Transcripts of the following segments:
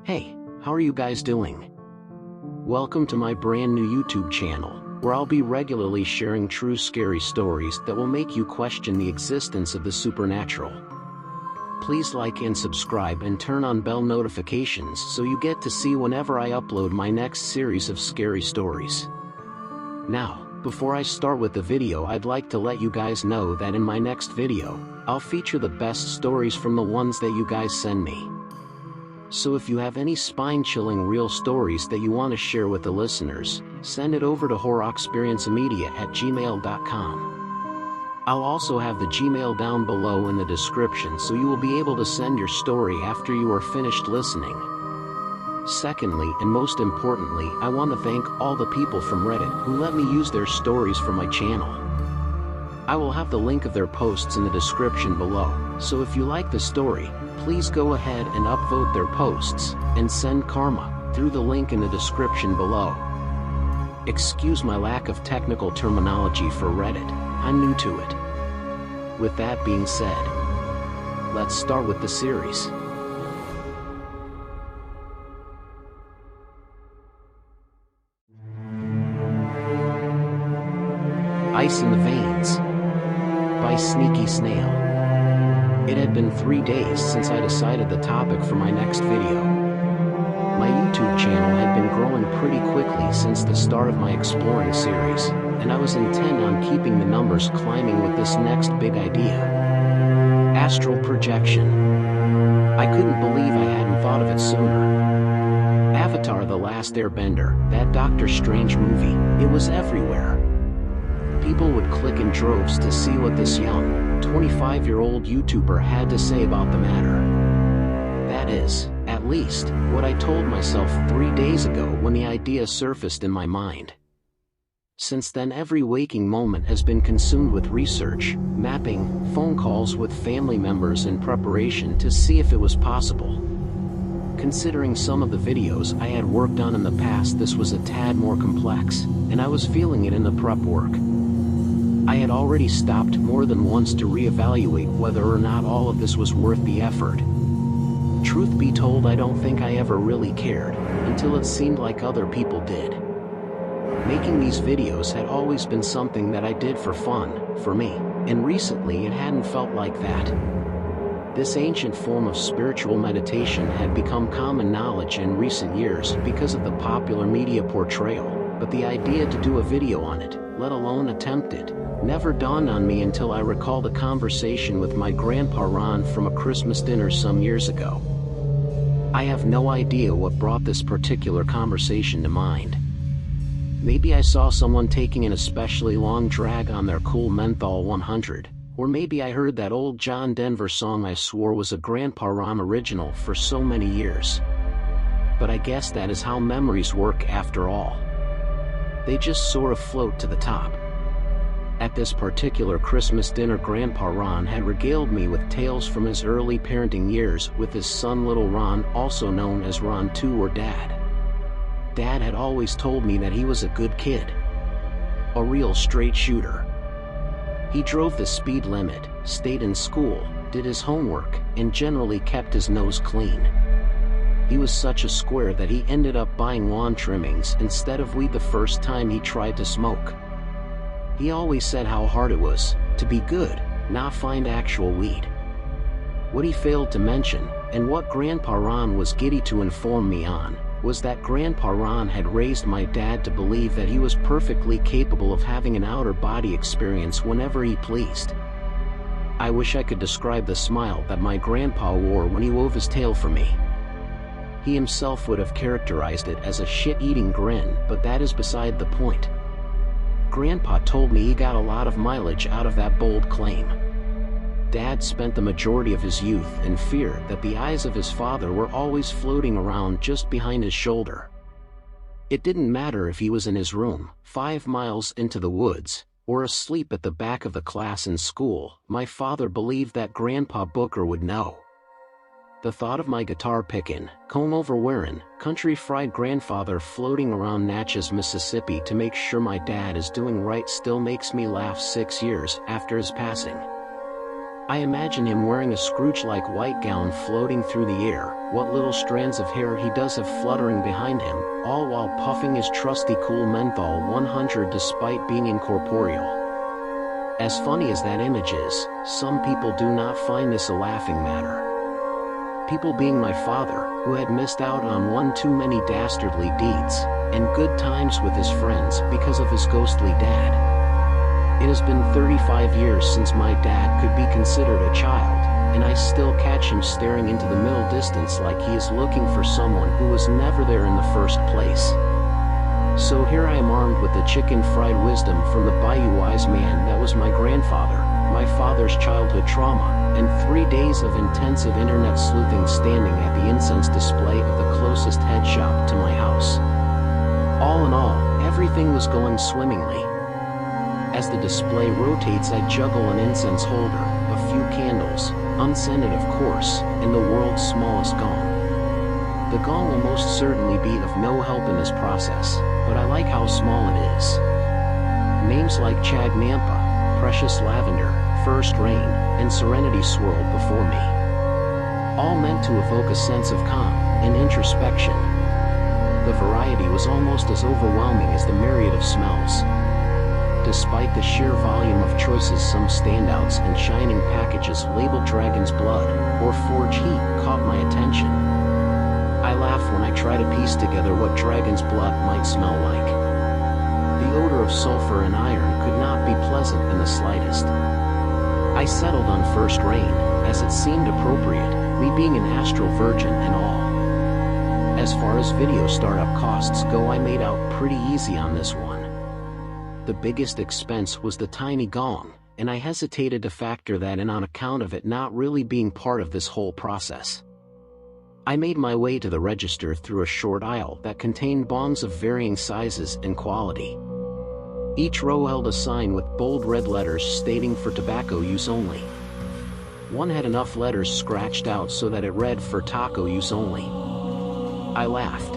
Hey, how are you guys doing? Welcome to my brand new YouTube channel, where I'll be regularly sharing true scary stories that will make you question the existence of the supernatural. Please like and subscribe and turn on bell notifications so you get to see whenever I upload my next series of scary stories. Now, before I start with the video, I'd like to let you guys know that in my next video, I'll feature the best stories from the ones that you guys send me. So if you have any spine-chilling real stories that you want to share with the listeners, send it over to horroxperiencemedia@gmail.com. I'll also have the Gmail down below in the description so you will be able to send your story after you are finished listening. Secondly, and most importantly, I want to thank all the people from Reddit who let me use their stories for my channel. I will have the link of their posts in the description below, so if you like the story, please go ahead and upvote their posts, and send karma, through the link in the description below. Excuse my lack of technical terminology for Reddit, I'm new to it. With that being said, let's start with the series. Ice in the Veins, by Sneaky Snail. It had been 3 days since I decided the topic for my next video. My YouTube channel had been growing pretty quickly since the start of my exploring series, and I was intent on keeping the numbers climbing with this next big idea. Astral projection. I couldn't believe I hadn't thought of it sooner. Avatar: The Last Airbender, that Doctor Strange movie, it was everywhere. People would click in droves to see what this young, 25-year-old YouTuber had to say about the matter. That is, at least, what I told myself 3 days ago when the idea surfaced in my mind. Since then, every waking moment has been consumed with research, mapping, phone calls with family members in preparation to see if it was possible. Considering some of the videos I had worked on in the past, this was a tad more complex, and I was feeling it in the prep work. I had already stopped more than once to reevaluate whether or not all of this was worth the effort. Truth be told, I don't think I ever really cared, until it seemed like other people did. Making these videos had always been something that I did for fun, for me, and recently it hadn't felt like that. This ancient form of spiritual meditation had become common knowledge in recent years because of the popular media portrayal, but the idea to do a video on it, let alone attempt it, never dawned on me until I recalled a conversation with my grandpa Ron from a Christmas dinner some years ago. I have no idea what brought this particular conversation to mind. Maybe I saw someone taking an especially long drag on their cool menthol 100, or maybe I heard that old John Denver song I swore was a Grandpa Ron original for so many years. But I guess that is how memories work after all. They just sort of float to the top. At this particular Christmas dinner, Grandpa Ron had regaled me with tales from his early parenting years with his son Little Ron, also known as Ron 2 or Dad. Dad had always told me that he was a good kid. A real straight shooter. He drove the speed limit, stayed in school, did his homework, and generally kept his nose clean. He was such a square that he ended up buying lawn trimmings instead of weed the first time he tried to smoke. He always said how hard it was to be good, not find actual weed. What he failed to mention, and what Grandpa Ron was giddy to inform me on, was that Grandpa Ron had raised my dad to believe that he was perfectly capable of having an outer body experience whenever he pleased. I wish I could describe the smile that my grandpa wore when he wove his tale for me. He himself would have characterized it as a shit-eating grin, but that is beside the point. Grandpa told me he got a lot of mileage out of that bold claim. Dad spent the majority of his youth in fear that the eyes of his father were always floating around just behind his shoulder. It didn't matter if he was in his room, 5 miles into the woods, or asleep at the back of the class in school, my father believed that Grandpa Booker would know. The thought of my guitar pickin', comb-over wearin', country-fried grandfather floating around Natchez, Mississippi to make sure my dad is doing right still makes me laugh 6 years after his passing. I imagine him wearing a Scrooge-like white gown floating through the air, what little strands of hair he does have fluttering behind him, all while puffing his trusty cool menthol 100 despite being incorporeal. As funny as that image is, some people do not find this a laughing matter. People being my father, who had missed out on one too many dastardly deeds, and good times with his friends because of his ghostly dad. It has been 35 years since my dad could be considered a child, and I still catch him staring into the middle distance like he is looking for someone who was never there in the first place. So here I am armed with the chicken fried wisdom from the Bayou Wise Man that was my grandfather, my father's childhood trauma, and 3 days of intensive internet sleuthing standing at the incense display of the closest head shop to my house. All in all, everything was going swimmingly. As the display rotates, I juggle an incense holder, a few candles, unscented of course, and the world's smallest gong. The gong will most certainly be of no help in this process, but I like how small it is. Names like Chag Nampa, Precious Lavender, First Rain, and Serenity swirled before me. All meant to evoke a sense of calm and introspection. The variety was almost as overwhelming as the myriad of smells. Despite the sheer volume of choices, some standouts and shining packages labeled Dragon's Blood or Forge Heat caught my attention. I laugh when I try to piece together what dragon's blood might smell like. The odor of sulfur and iron could not be pleasant in the slightest. I settled on First Rain, as it seemed appropriate, me being an astral virgin and all. As far as video startup costs go, I made out pretty easy on this one. The biggest expense was the tiny gong, and I hesitated to factor that in on account of it not really being part of this whole process. I made my way to the register through a short aisle that contained bongs of varying sizes and quality. Each row held a sign with bold red letters stating for tobacco use only. One had enough letters scratched out so that it read for taco use only. I laughed.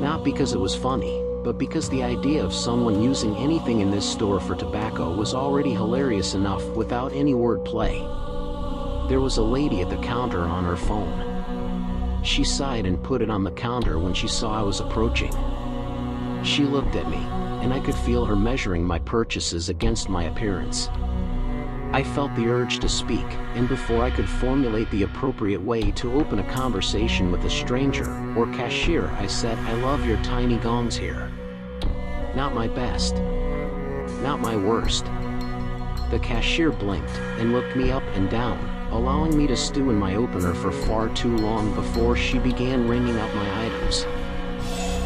Not because it was funny, but because the idea of someone using anything in this store for tobacco was already hilarious enough without any wordplay. There was a lady at the counter on her phone. She sighed and put it on the counter when she saw I was approaching. She looked at me, and I could feel her measuring my purchases against my appearance. I felt the urge to speak, and before I could formulate the appropriate way to open a conversation with a stranger or cashier, I said, "I love your tiny gongs here. Not my best. Not my worst." The cashier blinked and looked me up and down, allowing me to stew in my opener for far too long before she began ringing up my items.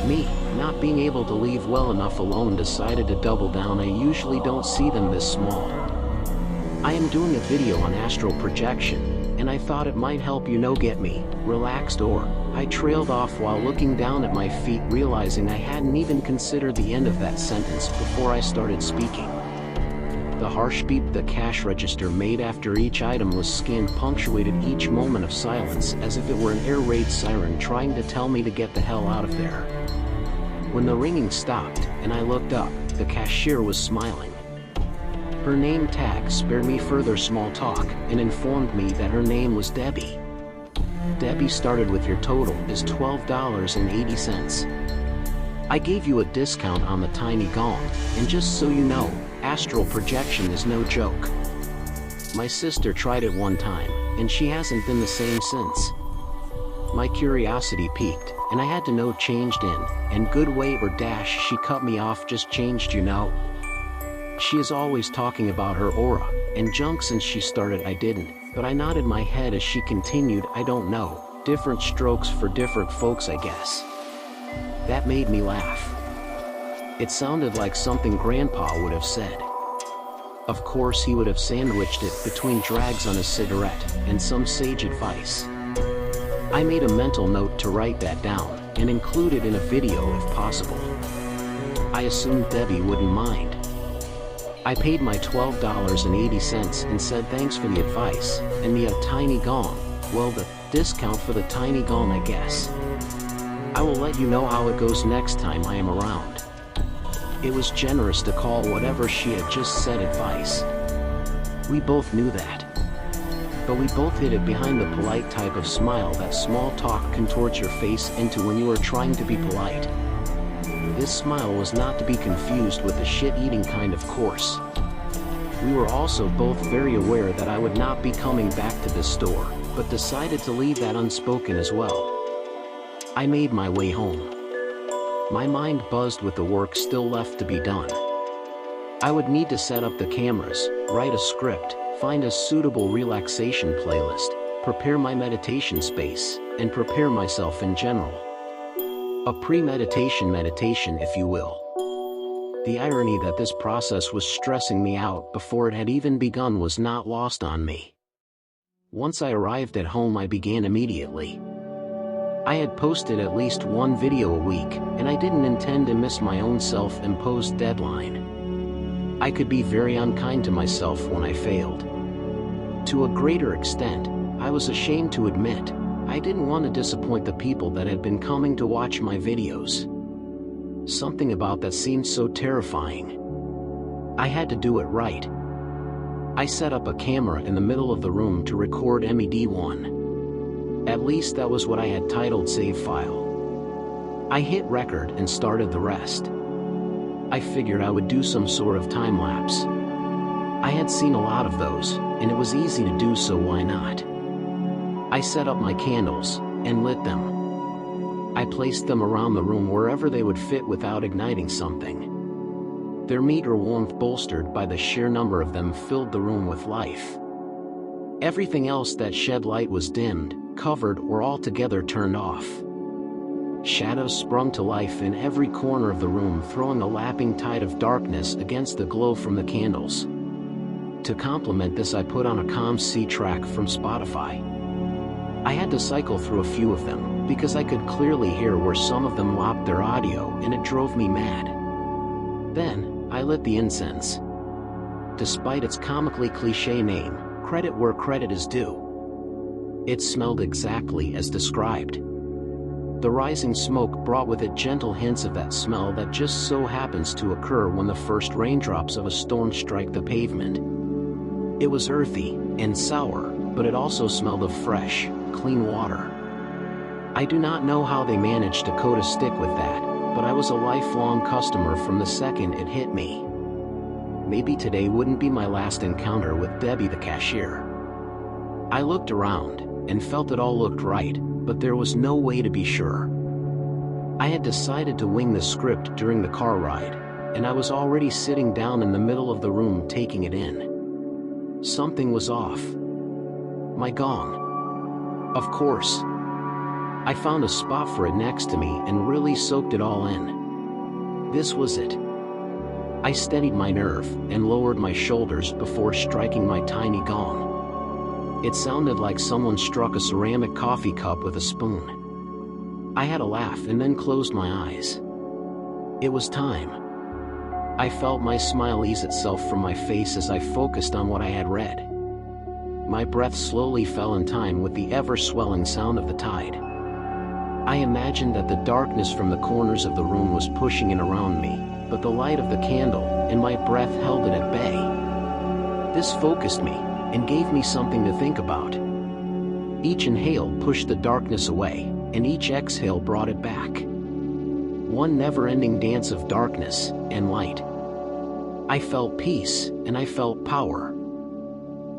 Me, not being able to leave well enough alone, decided to double down. I usually don't see them this small. I am doing a video on astral projection, and I thought it might help get me relaxed, or I trailed off while looking down at my feet, realizing I hadn't even considered the end of that sentence before I started speaking. The harsh beep the cash register made after each item was scanned punctuated each moment of silence as if it were an air raid siren trying to tell me to get the hell out of there. When the ringing stopped and I looked up, the cashier was smiling. Her name tag spared me further small talk and informed me that her name was Debbie. Debbie started with your total is $12.80. I gave you a discount on the tiny gong, and just so you know, astral projection is no joke. My sister tried it one time, and she hasn't been the same since. My curiosity piqued, and I had to know changed in, and good way or dash she cut me off just changed She is always talking about her aura, and junk since she started. I didn't, but I nodded my head as she continued, I don't know, different strokes for different folks I guess. That made me laugh. It sounded like something Grandpa would have said. Of course he would have sandwiched it between drags on a cigarette and some sage advice. I made a mental note to write that down and include it in a video if possible. I assumed Debbie wouldn't mind. I paid my $12.80 and said thanks for the advice, and the tiny gong, well, the discount for the tiny gong I guess. I will let you know how it goes next time I am around. It was generous to call whatever she had just said advice. We both knew that. but we both hid it behind the polite type of smile that small talk contorts your face into when you are trying to be polite. This smile was not to be confused with the shit-eating kind, of course. We were also both very aware that I would not be coming back to this store, but decided to leave that unspoken as well. I made my way home. My mind buzzed with the work still left to be done. I would need to set up the cameras, write a script, find a suitable relaxation playlist, prepare my meditation space, and prepare myself in general. A pre-meditation meditation, if you will. The irony that this process was stressing me out before it had even begun was not lost on me. Once I arrived at home, I began immediately. I had posted at least one video a week, and I didn't intend to miss my own self-imposed deadline. I could be very unkind to myself when I failed. To a greater extent, I was ashamed to admit, I didn't want to disappoint the people that had been coming to watch my videos. Something about that seemed so terrifying. I had to do it right. I set up a camera in the middle of the room to record MED1. At least that was what I had titled save file. I hit record and started the rest. I figured I would do some sort of time-lapse. I had seen a lot of those, and it was easy to do, so why not? I set up my candles, and lit them. I placed them around the room wherever they would fit without igniting something. Their meager warmth, bolstered by the sheer number of them, filled the room with life. Everything else that shed light was dimmed, covered, or altogether turned off. Shadows sprung to life in every corner of the room, throwing a lapping tide of darkness against the glow from the candles. To complement this, I put on a calm C track from Spotify. I had to cycle through a few of them, because I could clearly hear where some of them lopped their audio, and it drove me mad. Then, I lit the incense. Despite its comically cliché name, credit where credit is due. It smelled exactly as described. The rising smoke brought with it gentle hints of that smell that just so happens to occur when the first raindrops of a storm strike the pavement. It was earthy and sour, but it also smelled of fresh, clean water. I do not know how they managed to coat a stick with that, but I was a lifelong customer from the second it hit me. Maybe today wouldn't be my last encounter with Debbie the cashier. I looked around, and felt it all looked right, but there was no way to be sure. I had decided to wing the script during the car ride, and I was already sitting down in the middle of the room taking it in. Something was off. My gong. Of course. I found a spot for it next to me and really soaked it all in. This was it. I steadied my nerve and lowered my shoulders before striking my tiny gong. It sounded like someone struck a ceramic coffee cup with a spoon. I had a laugh and then closed my eyes. It was time. I felt my smile ease itself from my face as I focused on what I had read. My breath slowly fell in time with the ever-swelling sound of the tide. I imagined that the darkness from the corners of the room was pushing in around me, but the light of the candle and my breath held it at bay. This focused me, and gave me something to think about. Each inhale pushed the darkness away, and each exhale brought it back. One never-ending dance of darkness and light. I felt peace, and I felt power.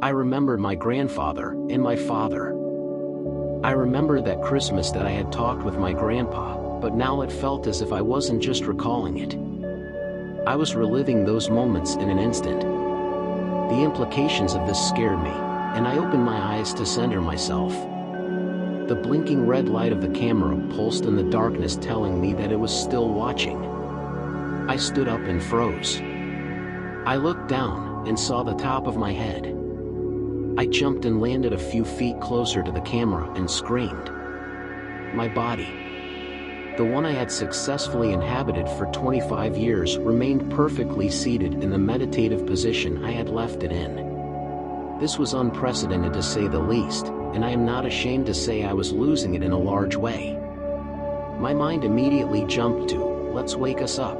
I remembered my grandfather and my father. I remembered that Christmas that I had talked with my grandpa, but now it felt as if I wasn't just recalling it. I was reliving those moments in an instant. The implications of this scared me, and I opened my eyes to center myself. The blinking red light of the camera pulsed in the darkness, telling me that it was still watching. I stood up and froze. I looked down and saw the top of my head. I jumped and landed a few feet closer to the camera and screamed. My body, the one I had successfully inhabited for 25 years, remained perfectly seated in the meditative position I had left it in. This was unprecedented to say the least, and I am not ashamed to say I was losing it in a large way. My mind immediately jumped to, "Let's wake us up."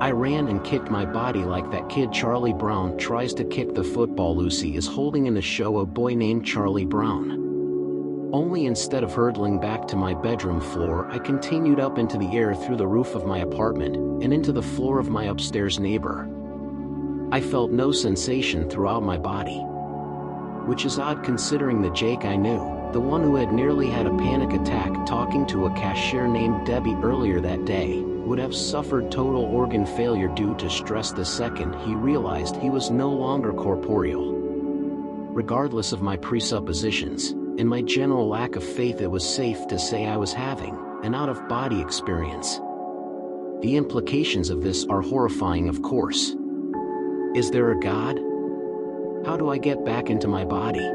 I ran and kicked my body like that kid Charlie Brown tries to kick the football Lucy is holding in the show A Boy Named Charlie Brown. Only instead of hurtling back to my bedroom floor, I continued up into the air through the roof of my apartment, and into the floor of my upstairs neighbor. I felt no sensation throughout my body. Which is odd considering the Jake I knew, the one who had nearly had a panic attack talking to a cashier named Debbie earlier that day, would have suffered total organ failure due to stress the second he realized he was no longer corporeal. Regardless of my presuppositions, and my general lack of faith, it was safe to say I was having an out-of-body experience. The implications of this are horrifying, of course. Is there a God? How do I get back into my body?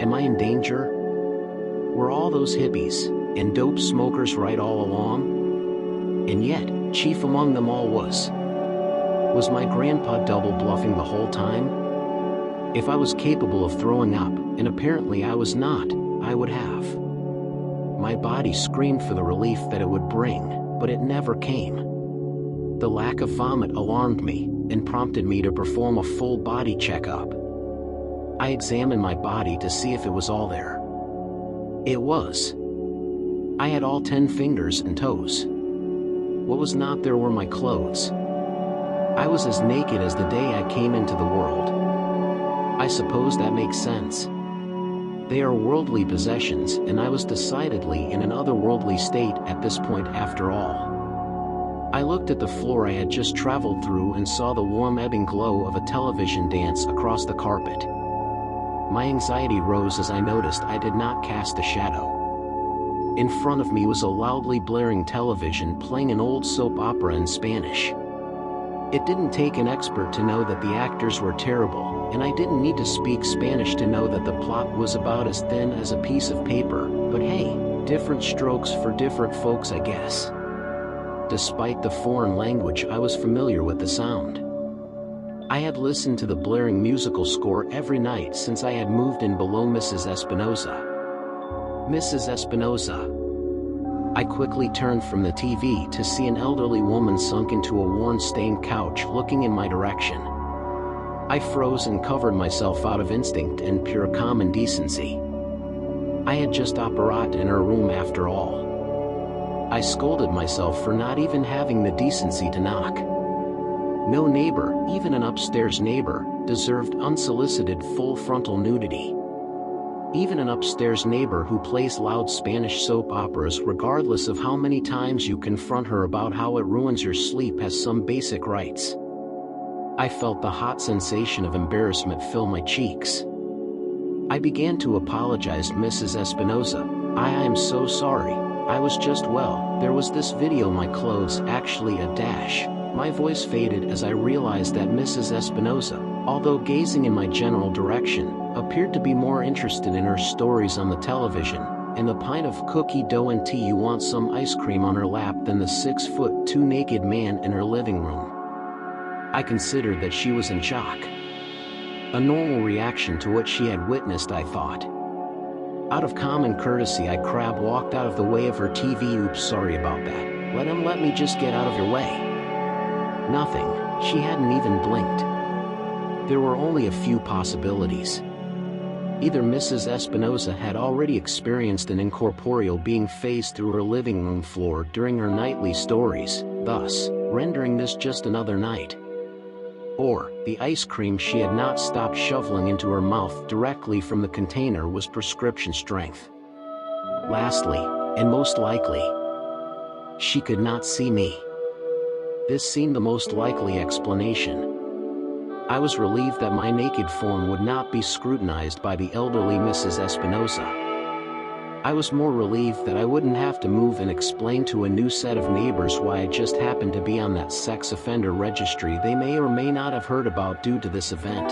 Am I in danger? Were all those hippies and dope smokers right all along? And yet, chief among them all was my grandpa double bluffing the whole time? If I was capable of throwing up, and apparently I was not, I would have. My body screamed for the relief that it would bring, but it never came. The lack of vomit alarmed me, and prompted me to perform a full body checkup. I examined my body to see if it was all there. It was. I had all 10 fingers and toes. What was not there were my clothes. I was as naked as the day I came into the world. I suppose that makes sense. They are worldly possessions, and I was decidedly in an otherworldly state at this point after all. I looked at the floor I had just traveled through and saw the warm ebbing glow of a television dance across the carpet. My anxiety rose as I noticed I did not cast a shadow. In front of me was a loudly blaring television playing an old soap opera in Spanish. It didn't take an expert to know that the actors were terrible, and I didn't need to speak Spanish to know that the plot was about as thin as a piece of paper, but hey, different strokes for different folks, I guess. Despite the foreign language, I was familiar with the sound. I had listened to the blaring musical score every night since I had moved in below Mrs. Espinosa. Mrs. Espinosa. I quickly turned from the TV to see an elderly woman sunk into a worn-stained couch looking in my direction. I froze and covered myself out of instinct and pure common decency. I had just operated in her room after all. I scolded myself for not even having the decency to knock. No neighbor, even an upstairs neighbor, deserved unsolicited full frontal nudity. Even an upstairs neighbor who plays loud Spanish soap operas regardless of how many times you confront her about how it ruins your sleep has some basic rights. I felt the hot sensation of embarrassment fill my cheeks. I began to apologize, Mrs. Espinosa. I am so sorry. I was just, well, there was this video, my clothes, actually a dash. My voice faded as I realized that Mrs. Espinosa, although gazing in my general direction, appeared to be more interested in her stories on the television, and the pint of cookie dough and tea you want some ice cream on her lap than the 6'2" naked man in her living room. I considered that she was in shock. A normal reaction to what she had witnessed, I thought. Out of common courtesy, I crab walked out of the way of her TV. Oops, sorry about that. Let me just get out of your way. Nothing. She hadn't even blinked. There were only a few possibilities. Either Mrs. Espinosa had already experienced an incorporeal being phased through her living room floor during her nightly stories, thus rendering this just another night. Or, the ice cream she had not stopped shoveling into her mouth directly from the container was prescription strength. Lastly, and most likely, she could not see me. This seemed the most likely explanation. I was relieved that my naked form would not be scrutinized by the elderly Mrs. Espinosa. I was more relieved that I wouldn't have to move and explain to a new set of neighbors why I just happened to be on that sex offender registry they may or may not have heard about due to this event.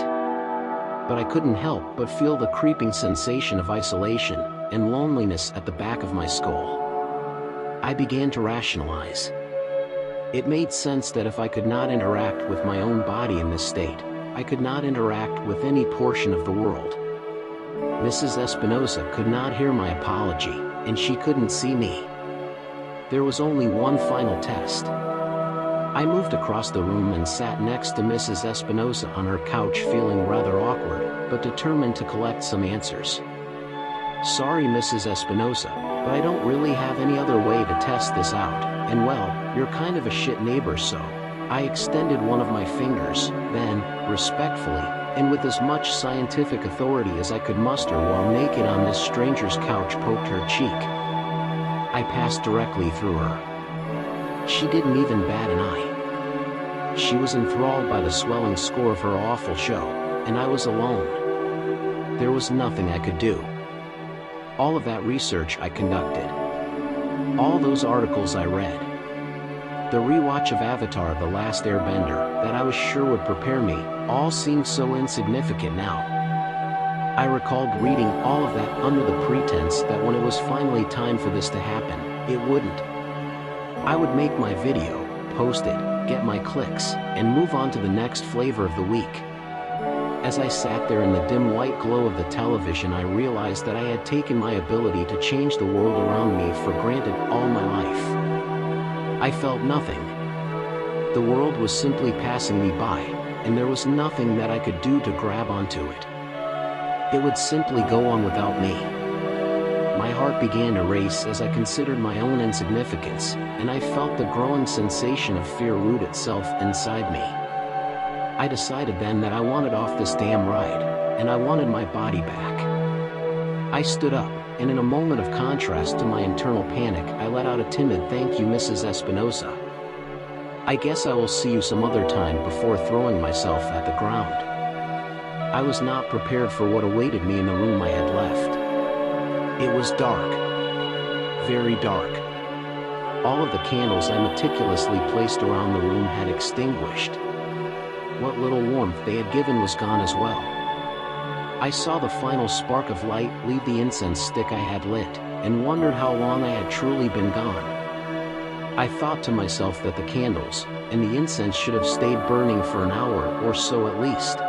But I couldn't help but feel the creeping sensation of isolation and loneliness at the back of my skull. I began to rationalize. It made sense that if I could not interact with my own body in this state, I could not interact with any portion of the world. Mrs. Espinosa could not hear my apology, and she couldn't see me. There was only one final test. I moved across the room and sat next to Mrs. Espinosa on her couch, feeling rather awkward, but determined to collect some answers. "Sorry, Mrs. Espinosa, but I don't really have any other way to test this out, and well, you're kind of a shit neighbor, so." I extended one of my fingers, then, respectfully, and with as much scientific authority as I could muster while naked on this stranger's couch, poked her cheek. I passed directly through her. She didn't even bat an eye. She was enthralled by the swelling score of her awful show, and I was alone. There was nothing I could do. All of that research I conducted. All those articles I read. The rewatch of Avatar: The Last Airbender that I was sure would prepare me, all seemed so insignificant now. I recalled reading all of that under the pretense that when it was finally time for this to happen, it wouldn't. I would make my video, post it, get my clicks, and move on to the next flavor of the week. As I sat there in the dim white glow of the television, I realized that I had taken my ability to change the world around me for granted all my life. I felt nothing. The world was simply passing me by, and there was nothing that I could do to grab onto it. It would simply go on without me. My heart began to race as I considered my own insignificance, and I felt the growing sensation of fear root itself inside me. I decided then that I wanted off this damn ride, and I wanted my body back. I stood up, and in a moment of contrast to my internal panic, I let out a timid "Thank you, Mrs. Espinosa. I guess I will see you some other time," before throwing myself at the ground. I was not prepared for what awaited me in the room I had left. It was dark. Very dark. All of the candles I meticulously placed around the room had extinguished. What little warmth they had given was gone as well. I saw the final spark of light leave the incense stick I had lit, and wondered how long I had truly been gone. I thought to myself that the candles and the incense should have stayed burning for an hour or so at least.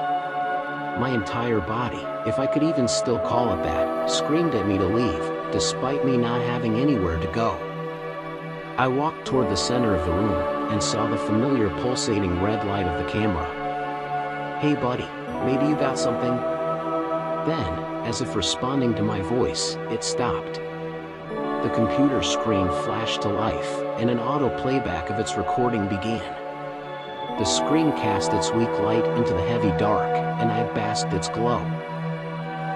My entire body, if I could even still call it that, screamed at me to leave, despite me not having anywhere to go. I walked toward the center of the room, and saw the familiar pulsating red light of the camera. "Hey buddy, maybe you got something?" Then, as if responding to my voice, it stopped. The computer screen flashed to life, and an auto playback of its recording began. The screen cast its weak light into the heavy dark, and I basked its glow.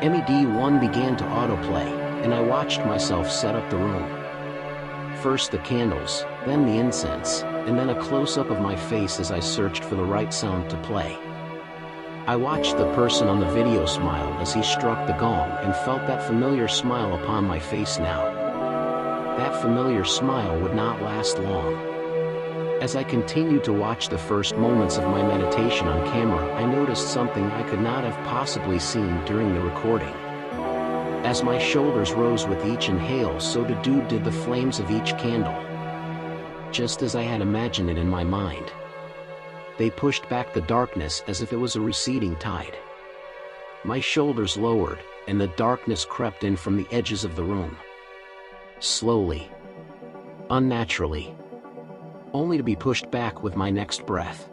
MED1 began to autoplay, and I watched myself set up the room. First the candles, then the incense, and then a close-up of my face as I searched for the right sound to play. I watched the person on the video smile as he struck the gong, and felt that familiar smile upon my face now. That familiar smile would not last long. As I continued to watch the first moments of my meditation on camera, I noticed something I could not have possibly seen during the recording. As my shoulders rose with each inhale, so too did the flames of each candle. Just as I had imagined it in my mind. They pushed back the darkness as if it was a receding tide. My shoulders lowered, and the darkness crept in from the edges of the room. Slowly. Unnaturally. Only to be pushed back with my next breath.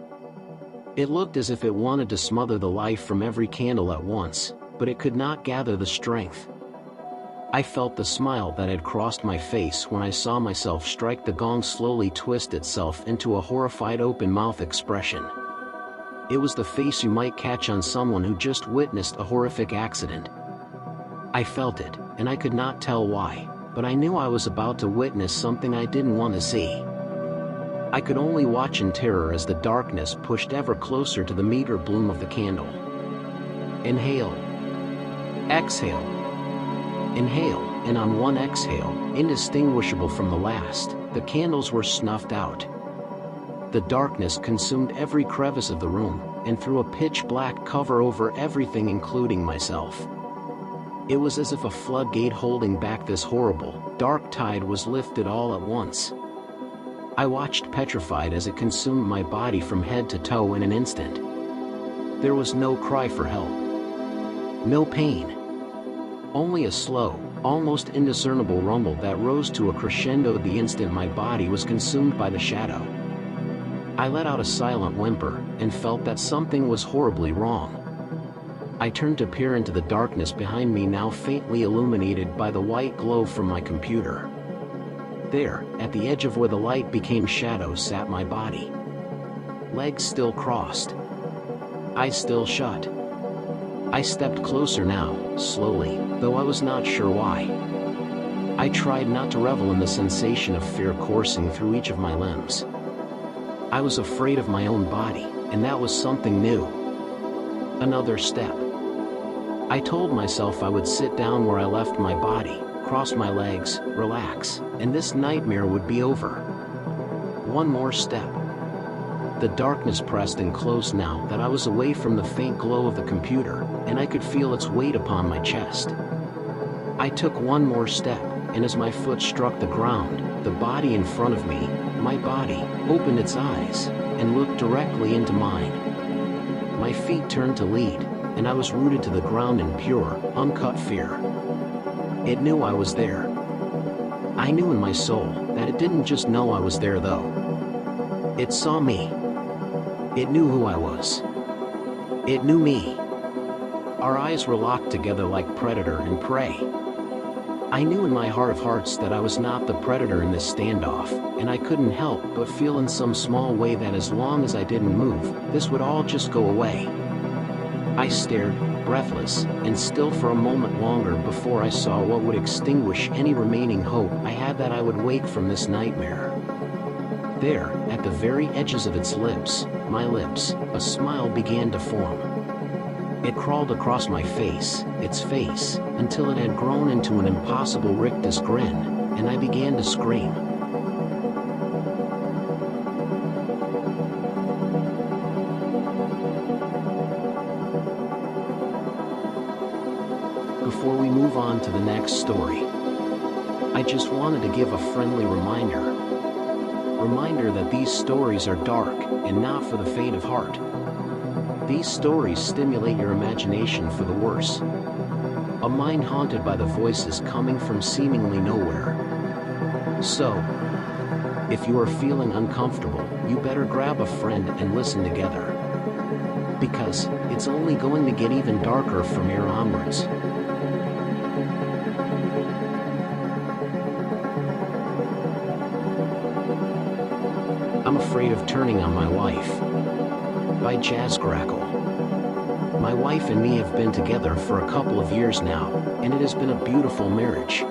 It looked as if it wanted to smother the life from every candle at once, but it could not gather the strength. I felt the smile that had crossed my face when I saw myself strike the gong slowly twist itself into a horrified open mouth expression. It was the face you might catch on someone who just witnessed a horrific accident. I felt it, and I could not tell why, but I knew I was about to witness something I didn't want to see. I could only watch in terror as the darkness pushed ever closer to the meager bloom of the candle. Inhale. Exhale. Inhale, and on one exhale, indistinguishable from the last, the candles were snuffed out. The darkness consumed every crevice of the room, and threw a pitch-black cover over everything, including myself. It was as if a floodgate holding back this horrible, dark tide was lifted all at once. I watched petrified as it consumed my body from head to toe in an instant. There was no cry for help. No pain. Only a slow, almost indiscernible rumble that rose to a crescendo the instant my body was consumed by the shadow. I let out a silent whimper and felt that something was horribly wrong. I turned to peer into the darkness behind me, now faintly illuminated by the white glow from my computer. There, at the edge of where the light became shadow, sat my body. Legs still crossed. Eyes still shut. I stepped closer now, slowly, though I was not sure why. I tried not to revel in the sensation of fear coursing through each of my limbs. I was afraid of my own body, and that was something new. Another step. I told myself I would sit down where I left my body, cross my legs, relax, and this nightmare would be over. One more step. The darkness pressed in close now that I was away from the faint glow of the computer, and I could feel its weight upon my chest. I took one more step, and as my foot struck the ground, the body in front of me, my body, opened its eyes and looked directly into mine. My feet turned to lead, and I was rooted to the ground in pure, uncut fear. It knew I was there. I knew in my soul that it didn't just know I was there though. It saw me. It knew who I was. It knew me. Our eyes were locked together like predator and prey. I knew in my heart of hearts that I was not the predator in this standoff, and I couldn't help but feel in some small way that as long as I didn't move, this would all just go away. I stared, breathless, and still for a moment longer before I saw what would extinguish any remaining hope I had that I would wake from this nightmare. There, at the very edges of its lips, my lips, a smile began to form. It crawled across my face, its face, until it had grown into an impossible rictus grin, and I began to scream. Before we move on to the next story, I just wanted to give a friendly reminder that these stories are dark and not for the faint of heart. These stories stimulate your imagination for the worse. A mind haunted by the voices coming from seemingly nowhere. So, if you are feeling uncomfortable, you better grab a friend and listen together. Because it's only going to get even darker from here onwards. I'm Afraid of Turning on My Wife, by Jazzgrackle. My wife and me have been together for a couple of years now, and it has been a beautiful marriage.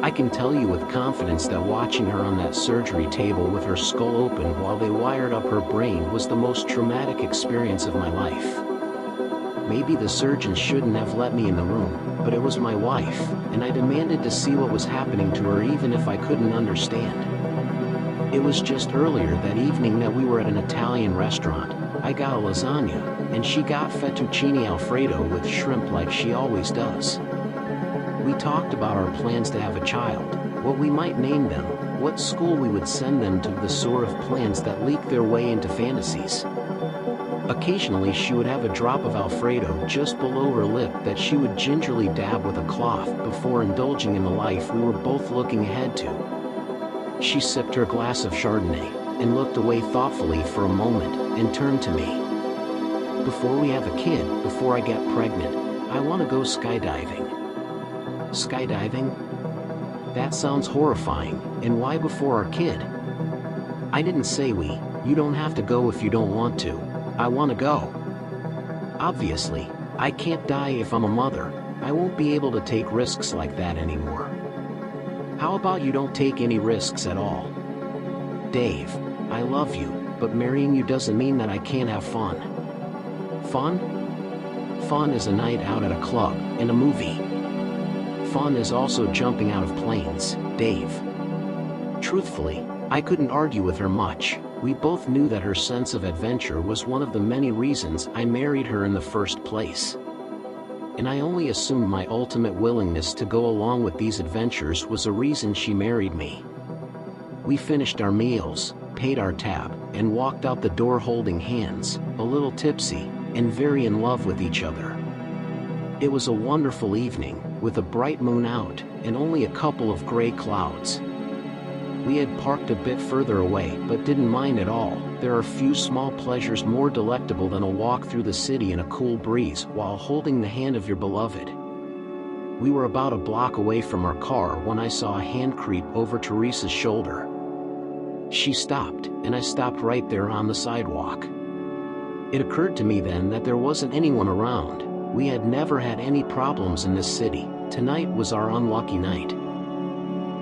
I can tell you with confidence that watching her on that surgery table with her skull open while they wired up her brain was the most traumatic experience of my life. Maybe the surgeons shouldn't have let me in the room, but it was my wife, and I demanded to see what was happening to her even if I couldn't understand. It was just earlier that evening that we were at an Italian restaurant. I got a lasagna, and she got fettuccine alfredo with shrimp like she always does. We talked about our plans to have a child, what we might name them, what school we would send them to, the sort of plans that leak their way into fantasies. Occasionally she would have a drop of alfredo just below her lip that she would gingerly dab with a cloth before indulging in the life we were both looking ahead to. She sipped her glass of Chardonnay, and looked away thoughtfully for a moment, and turned to me. Before we have a kid, before I get pregnant, I want to go skydiving. Skydiving? That sounds horrifying, and why before our kid? I didn't say we. You don't have to go if you don't want to. I want to go. Obviously, I can't die if I'm a mother. I won't be able to take risks like that anymore. How about you don't take any risks at all? Dave, I love you, but marrying you doesn't mean that I can't have fun. Fun? Fun is a night out at a club, and a movie. Fun is also jumping out of planes, Dave. Truthfully, I couldn't argue with her much. We both knew that her sense of adventure was one of the many reasons I married her in the first place. And I only assumed my ultimate willingness to go along with these adventures was a reason she married me. We finished our meals, paid our tab, and walked out the door holding hands, a little tipsy, and very in love with each other. It was a wonderful evening, with a bright moon out, and only a couple of gray clouds. We had parked a bit further away but didn't mind at all. There are few small pleasures more delectable than a walk through the city in a cool breeze while holding the hand of your beloved. We were about a block away from our car when I saw a hand creep over Teresa's shoulder. She stopped, and I stopped right there on the sidewalk. It occurred to me then that there wasn't anyone around. We had never had any problems in this city. Tonight was our unlucky night.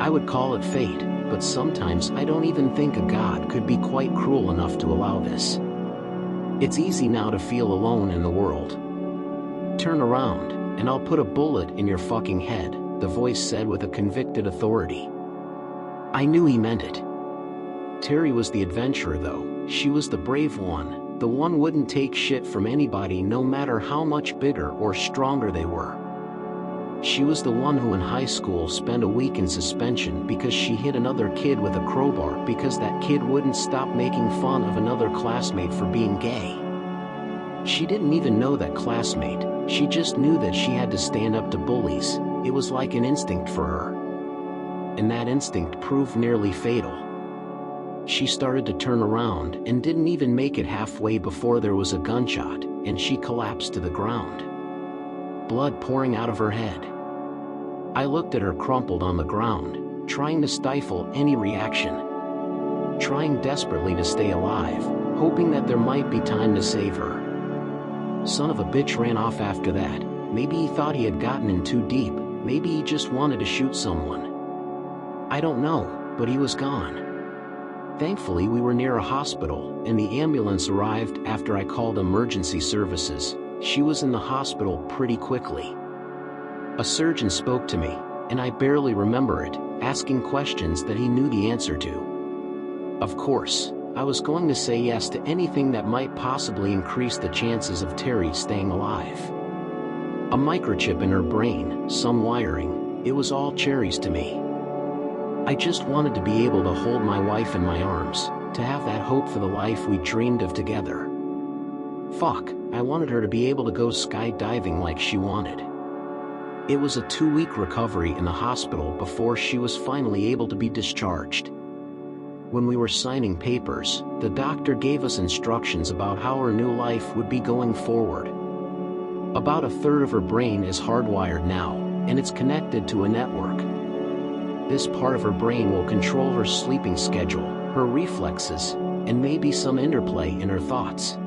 I would call it fate, but sometimes I don't even think a god could be quite cruel enough to allow this. It's easy now to feel alone in the world. Turn around, and I'll put a bullet in your fucking head, the voice said with a convicted authority. I knew he meant it. Terry was the adventurer though. She was the brave one, the one wouldn't take shit from anybody no matter how much bigger or stronger they were. She was the one who in high school spent a week in suspension because she hit another kid with a crowbar because that kid wouldn't stop making fun of another classmate for being gay. She didn't even know that classmate, she just knew that she had to stand up to bullies. It was like an instinct for her. And that instinct proved nearly fatal. She started to turn around and didn't even make it halfway before there was a gunshot, and she collapsed to the ground. Blood pouring out of her head. I looked at her crumpled on the ground, trying to stifle any reaction. Trying desperately to stay alive, hoping that there might be time to save her. Son of a bitch ran off after that. Maybe he thought he had gotten in too deep, maybe he just wanted to shoot someone. I don't know, but he was gone. Thankfully we were near a hospital, and the ambulance arrived after I called emergency services. She was in the hospital pretty quickly. A surgeon spoke to me, and I barely remember it, asking questions that he knew the answer to. Of course, I was going to say yes to anything that might possibly increase the chances of Terry staying alive. A microchip in her brain, some wiring, it was all cherries to me. I just wanted to be able to hold my wife in my arms, to have that hope for the life we dreamed of together. Fuck, I wanted her to be able to go skydiving like she wanted. It was a 2-week recovery in the hospital before she was finally able to be discharged. When we were signing papers, the doctor gave us instructions about how her new life would be going forward. About a third of her brain is hardwired now, and it's connected to a network. This part of her brain will control her sleeping schedule, her reflexes, and maybe some interplay in her thoughts.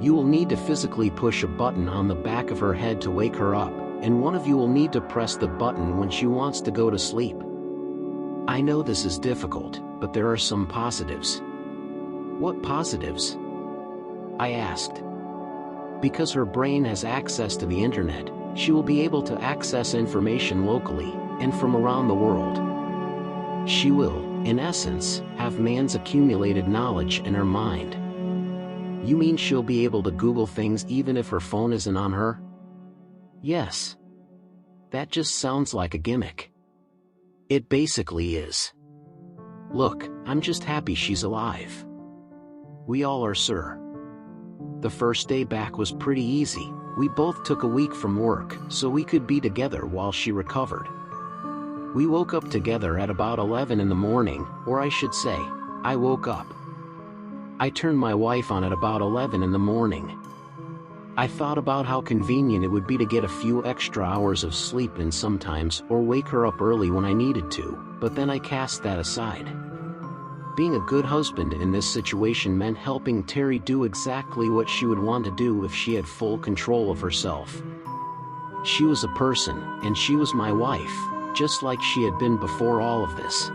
You will need to physically push a button on the back of her head to wake her up, and one of you will need to press the button when she wants to go to sleep. I know this is difficult, but there are some positives. What positives? I asked. Because her brain has access to the internet, she will be able to access information locally, and from around the world. She will, in essence, have man's accumulated knowledge in her mind. You mean she'll be able to Google things even if her phone isn't on her? Yes. That just sounds like a gimmick. It basically is. Look, I'm just happy she's alive. We all are, sir. The first day back was pretty easy. We both took a week from work, so we could be together while she recovered. We woke up together at about 11 in the morning, or I should say, I woke up. I turned my wife on at about 11 in the morning. I thought about how convenient it would be to get a few extra hours of sleep in sometimes, or wake her up early when I needed to, but then I cast that aside. Being a good husband in this situation meant helping Terry do exactly what she would want to do if she had full control of herself. She was a person, and she was my wife, just like she had been before all of this.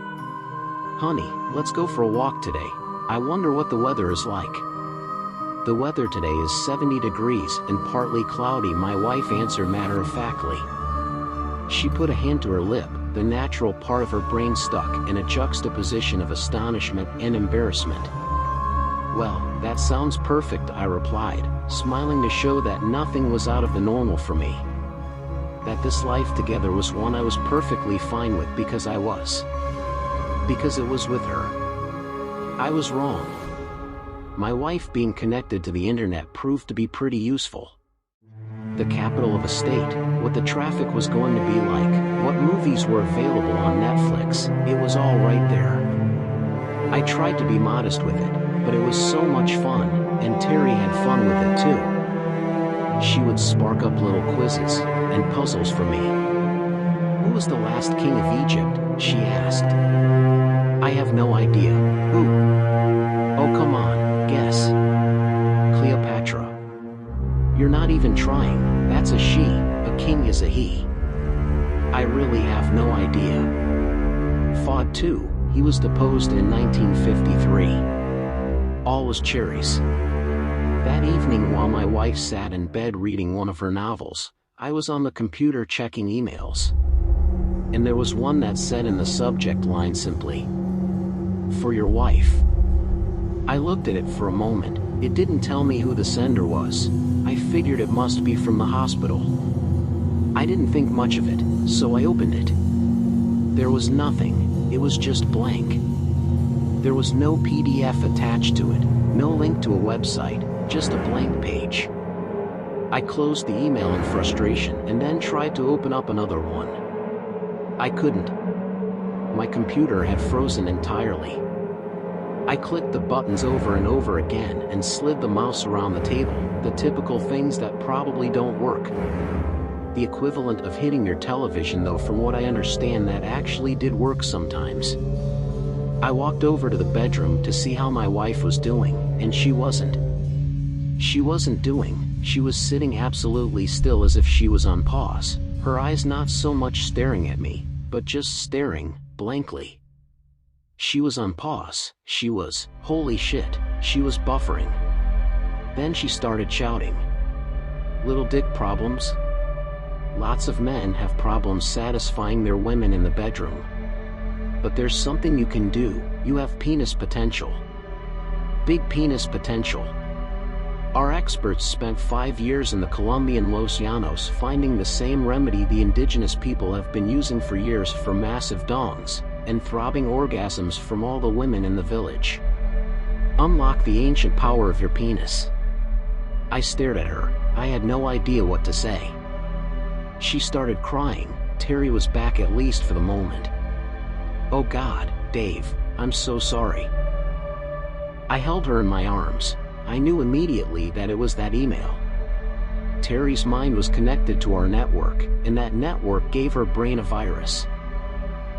Honey, let's go for a walk today. I wonder what the weather is like. The weather today is 70 degrees and partly cloudy, my wife answered matter-of-factly. She put a hand to her lip, the natural part of her brain stuck in a juxtaposition of astonishment and embarrassment. Well, that sounds perfect, I replied, smiling to show that nothing was out of the normal for me. That this life together was one I was perfectly fine with because I was. Because it was with her. I was wrong. My wife being connected to the internet proved to be pretty useful. the capital of a state, what the traffic was going to be like, what movies were available on Netflix. It was all right there. I tried to be modest with it, but it was so much fun, and Terry had fun with it too. She would spark up little quizzes and puzzles for me. Who was the last king of Egypt? She asked. I have no idea. Who? Oh, come on, guess. Cleopatra. You're not even trying. That's a she, a king is a he. I really have no idea. Fought too. He was deposed in 1953. All was cherries. That evening, while my wife sat in bed reading one of her novels, I was on the computer checking emails. And there was one that said in the subject line simply, "For your wife." I looked at it for a moment. It didn't tell me who the sender was. I figured it must be from the hospital. I didn't think much of it, so I opened it. There was nothing. It was just blank. There was no PDF attached to it, no link to a website, just a blank page. I closed the email in frustration and then tried to open up another one. I couldn't. My computer had frozen entirely. I clicked the buttons over and over again and slid the mouse around the table, the typical things that probably don't work. The equivalent of hitting your television, though from what I understand that actually did work sometimes. I walked over to the bedroom to see how my wife was doing, and she wasn't. She wasn't doing, she was sitting absolutely still as if she was on pause, her eyes not so much staring at me, but just staring, blankly. She was on pause, she was, holy shit, she was buffering. Then she started shouting. Little dick problems? Lots of men have problems satisfying their women in the bedroom. But there's something you can do, you have penis potential. Big penis potential. Our experts spent 5 years in the Colombian Los Llanos finding the same remedy the indigenous people have been using for years for massive dongs and throbbing orgasms from all the women in the village. Unlock the ancient power of your penis. I stared at her. I had no idea what to say. She started crying. Terry was back, at least for the moment. Oh God, Dave, I'm so sorry. I held her in my arms. I knew immediately that it was that email. Terry's mind was connected to our network, and that network gave her brain a virus.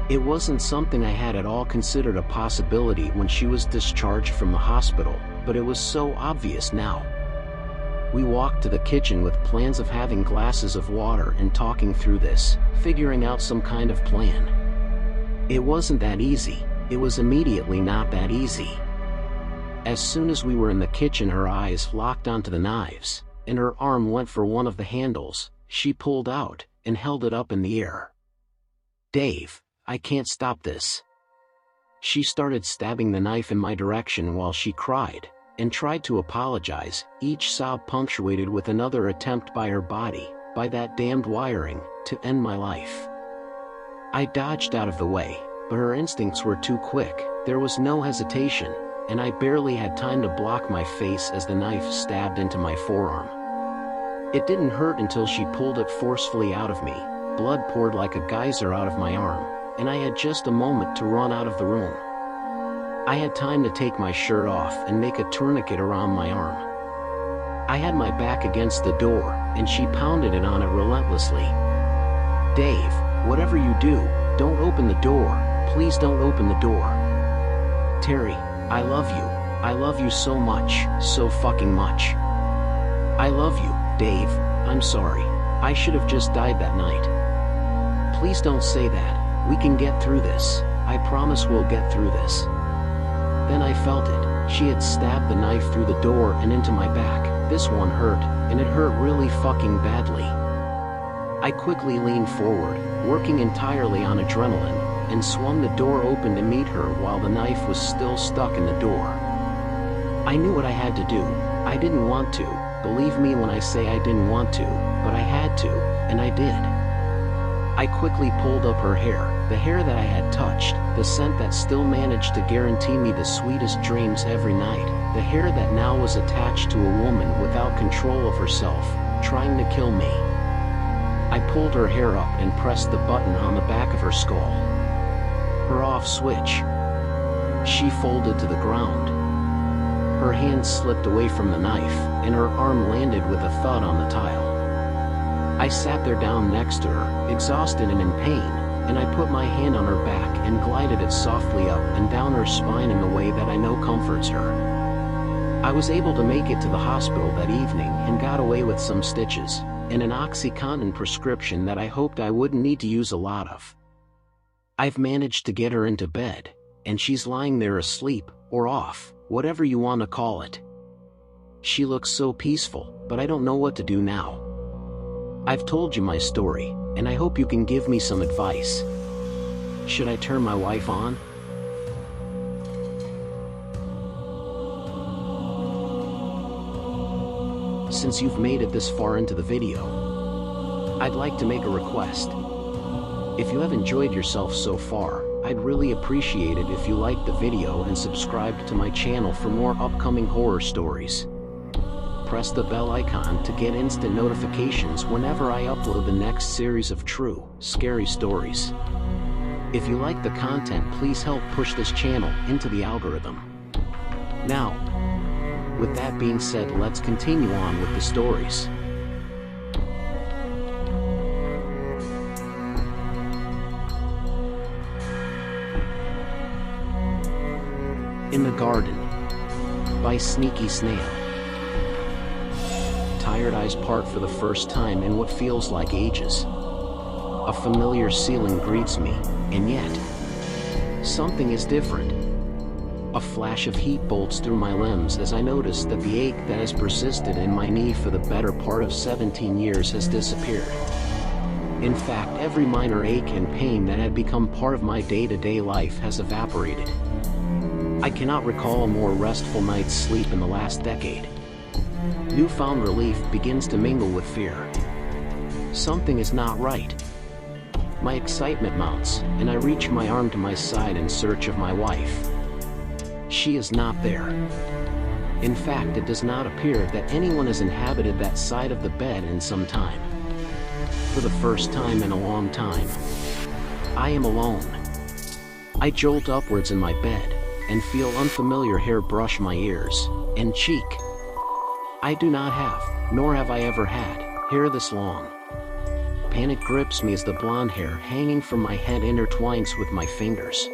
It wasn't something I had at all considered a possibility when she was discharged from the hospital, but it was so obvious now. We walked to the kitchen with plans of having glasses of water and talking through this, figuring out some kind of plan. It wasn't that easy. It was immediately not that easy. As soon as we were in the kitchen, her eyes locked onto the knives, and her arm went for one of the handles. She pulled out and held it up in the air. Dave, I can't stop this. She started stabbing the knife in my direction while she cried and tried to apologize, each sob punctuated with another attempt by her body, by that damned wiring, to end my life. I dodged out of the way, but her instincts were too quick. There was no hesitation, and I barely had time to block my face as the knife stabbed into my forearm. It didn't hurt until she pulled it forcefully out of me. Blood poured like a geyser out of my arm, and I had just a moment to run out of the room. I had time to take my shirt off and make a tourniquet around my arm. I had my back against the door, and she pounded it on it relentlessly. Dave, whatever you do, don't open the door. Please don't open the door. Terry, I love you. I love you so much, so fucking much. I love you, Dave. I'm sorry. I should have just died that night. Please don't say that. We can get through this. I promise we'll get through this. Then I felt it. She had stabbed the knife through the door and into my back. This one hurt, and it hurt really fucking badly. I quickly leaned forward, working entirely on adrenaline, and swung the door open to meet her while the knife was still stuck in the door. I knew what I had to do. I didn't want to. Believe me when I say I didn't want to, but I had to, and I did. I quickly pulled up her hair, the hair that I had touched, the scent that still managed to guarantee me the sweetest dreams every night, the hair that now was attached to a woman without control of herself, trying to kill me. I pulled her hair up and pressed the button on the back of her skull. Her off switch. She folded to the ground. Her hand slipped away from the knife, and her arm landed with a thud on the tile. I sat there down next to her, exhausted and in pain, and I put my hand on her back and glided it softly up and down her spine in the way that I know comforts her. I was able to make it to the hospital that evening and got away with some stitches, and an OxyContin prescription that I hoped I wouldn't need to use a lot of. I've managed to get her into bed, and she's lying there asleep, or off, whatever you want to call it. She looks so peaceful, but I don't know what to do now. I've told you my story, and I hope you can give me some advice. Should I turn my wife on? Since you've made it this far into the video, I'd like to make a request. If you have enjoyed yourself so far, I'd really appreciate it if you liked the video and subscribed to my channel for more upcoming horror stories. Press the bell icon to get instant notifications whenever I upload the next series of true, scary stories. If you like the content, please help push this channel into the algorithm. Now, with that being said, let's continue on with the stories. In the Garden, by Sneaky Snail. Tired eyes part for the first time in what feels like ages. A familiar ceiling greets me, and yet, something is different. A flash of heat bolts through my limbs as I notice that the ache that has persisted in my knee for the better part of 17 years has disappeared. In fact, every minor ache and pain that had become part of my day-to-day life has evaporated. I cannot recall a more restful night's sleep in the last decade. Newfound relief begins to mingle with fear. Something is not right. My excitement mounts, and I reach my arm to my side in search of my wife. She is not there. In fact, it does not appear that anyone has inhabited that side of the bed in some time. For the first time in a long time, I am alone. I jolt upwards in my bed, and feel unfamiliar hair brush my ears and cheek. I do not have, nor have I ever had, hair this long. Panic grips me as the blonde hair hanging from my head intertwines with my fingers.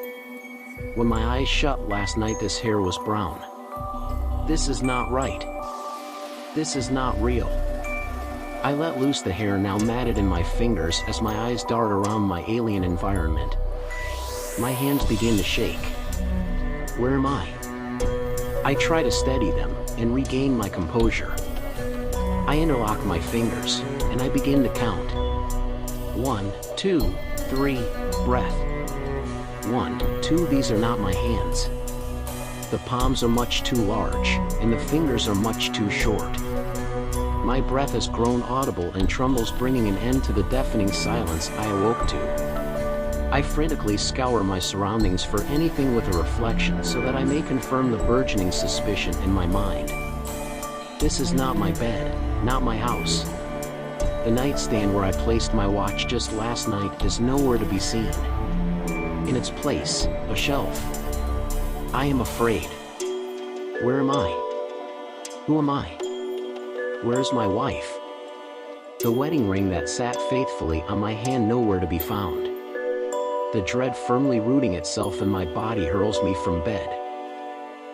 When my eyes shut last night, this hair was brown. This is not right. This is not real. I let loose the hair now matted in my fingers as my eyes dart around my alien environment. My hands begin to shake. Where am I? I try to steady them and regain my composure. I interlock my fingers, and I begin to count. 1, 2, 3, breath. 1, 2, these are not my hands. The palms are much too large, and the fingers are much too short. My breath has grown audible and trembles, bringing an end to the deafening silence I awoke to. I frantically scour my surroundings for anything with a reflection so that I may confirm the burgeoning suspicion in my mind. This is not my bed, not my house. The nightstand where I placed my watch just last night is nowhere to be seen. In its place, a shelf. I am afraid. Where am I? Who am I? Where's my wife? The wedding ring that sat faithfully on my hand nowhere to be found. The dread firmly rooting itself in my body hurls me from bed.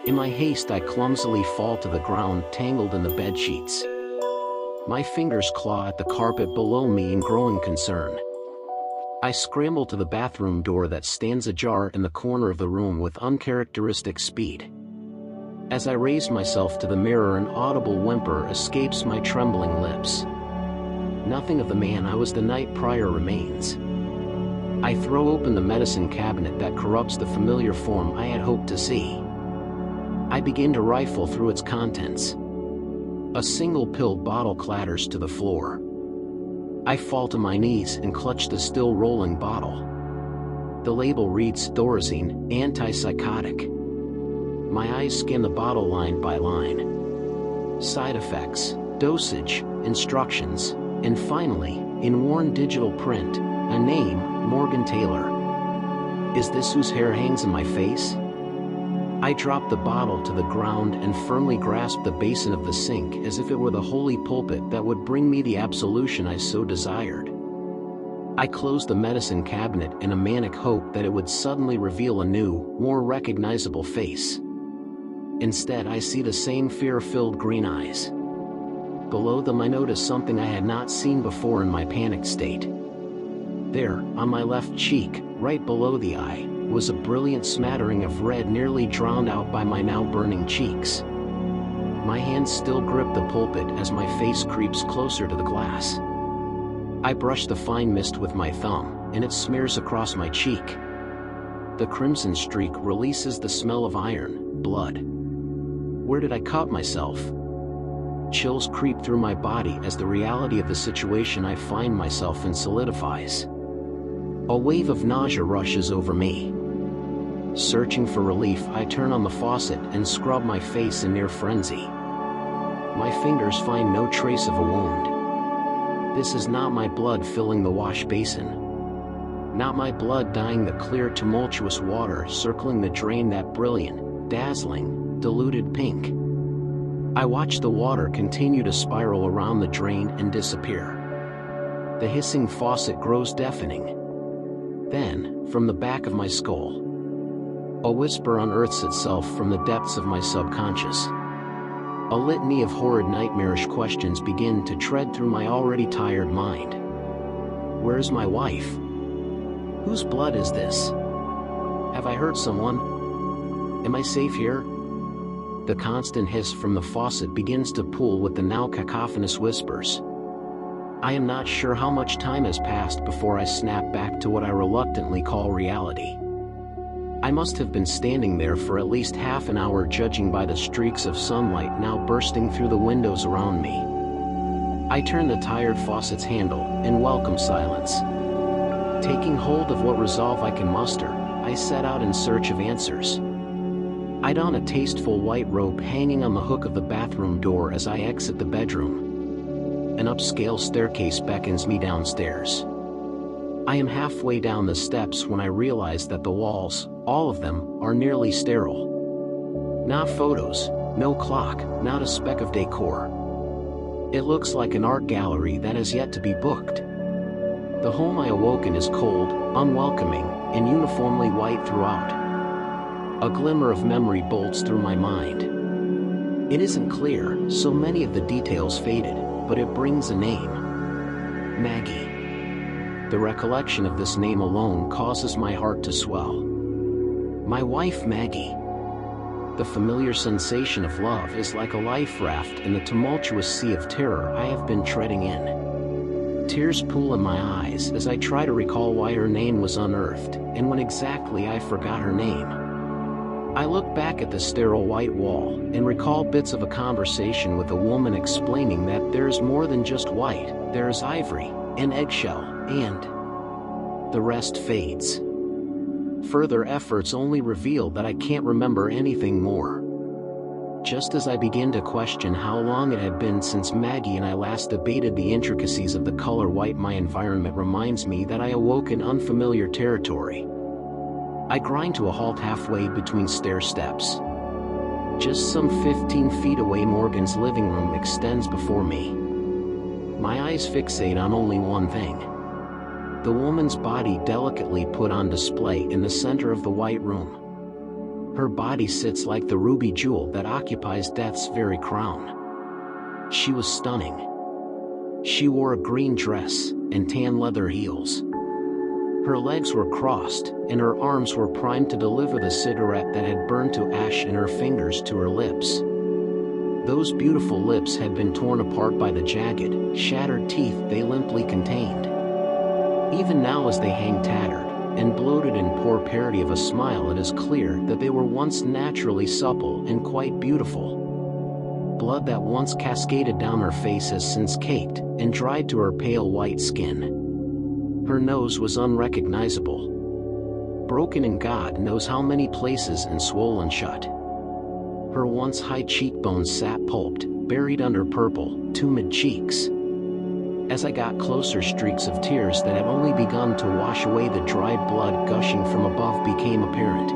In my haste, I clumsily fall to the ground, tangled in the bed sheets. My fingers claw at the carpet below me in growing concern. I scramble to the bathroom door that stands ajar in the corner of the room with uncharacteristic speed. As I raise myself to the mirror, an audible whimper escapes my trembling lips. Nothing of the man I was the night prior remains. I throw open the medicine cabinet that corrupts the familiar form I had hoped to see. I begin to rifle through its contents. A single pill bottle clatters to the floor. I fall to my knees and clutch the still rolling bottle. The label reads Thorazine, antipsychotic. My eyes scan the bottle line by line. Side effects, dosage, instructions, and finally, in worn digital print, a name, Morgan Taylor. Is this whose hair hangs in my face? I dropped the bottle to the ground and firmly grasped the basin of the sink as if it were the holy pulpit that would bring me the absolution I so desired. I closed the medicine cabinet in a manic hope that it would suddenly reveal a new, more recognizable face. Instead, I see the same fear-filled green eyes. Below them I noticed something I had not seen before in my panicked state. There, on my left cheek, right below the eye, was a brilliant smattering of red nearly drowned out by my now burning cheeks. My hands still grip the pulpit as my face creeps closer to the glass. I brush the fine mist with my thumb, and it smears across my cheek. The crimson streak releases the smell of iron, blood. Where did I cut myself? Chills creep through my body as the reality of the situation I find myself in solidifies. A wave of nausea rushes over me. Searching for relief, I turn on the faucet and scrub my face in near frenzy. My fingers find no trace of a wound. This is not my blood filling the wash basin. Not my blood dyeing the clear, tumultuous water circling the drain that brilliant, dazzling, diluted pink. I watch the water continue to spiral around the drain and disappear. The hissing faucet grows deafening. Then, from the back of my skull, a whisper unearths itself from the depths of my subconscious. A litany of horrid nightmarish questions begin to tread through my already tired mind. Where is my wife? Whose blood is this? Have I hurt someone? Am I safe here? The constant hiss from the faucet begins to pool with the now cacophonous whispers. I am not sure how much time has passed before I snap back to what I reluctantly call reality. I must have been standing there for at least half an hour, judging by the streaks of sunlight now bursting through the windows around me. I turn the tired faucet's handle and welcome silence. Taking hold of what resolve I can muster, I set out in search of answers. I don a tasteful white robe hanging on the hook of the bathroom door as I exit the bedroom. An upscale staircase beckons me downstairs. I am halfway down the steps when I realize that the walls, all of them, are nearly sterile. Not photos, no clock, not a speck of decor. It looks like an art gallery that has yet to be booked. The home I awoke in is cold, unwelcoming, and uniformly white throughout. A glimmer of memory bolts through my mind. It isn't clear, so many of the details faded, but it brings a name. Maggie. The recollection of this name alone causes my heart to swell. My wife Maggie. The familiar sensation of love is like a life raft in the tumultuous sea of terror I have been treading in. Tears pool in my eyes as I try to recall why her name was unearthed, and when exactly I forgot her name. I look back at the sterile white wall and recall bits of a conversation with a woman explaining that there is more than just white, there is ivory, and eggshell, and the rest fades. Further efforts only reveal that I can't remember anything more. Just as I begin to question how long it had been since Maggie and I last debated the intricacies of the color white, my environment reminds me that I awoke in unfamiliar territory. I grind to a halt halfway between stair steps. Just some 15 feet away, Morgan's living room extends before me. My eyes fixate on only one thing. The woman's body delicately put on display in the center of the white room. Her body sits like the ruby jewel that occupies death's very crown. She was stunning. She wore a green dress and tan leather heels. Her legs were crossed, and her arms were primed to deliver the cigarette that had burned to ash in her fingers to her lips. Those beautiful lips had been torn apart by the jagged, shattered teeth they limply contained. Even now, as they hang tattered and bloated in poor parody of a smile, it is clear that they were once naturally supple and quite beautiful. Blood that once cascaded down her face has since caked and dried to her pale white skin. Her nose was unrecognizable, broken in God knows how many places and swollen shut. Her once high cheekbones sat pulped, buried under purple, tumid cheeks. As I got closer, streaks of tears that had only begun to wash away the dried blood gushing from above became apparent.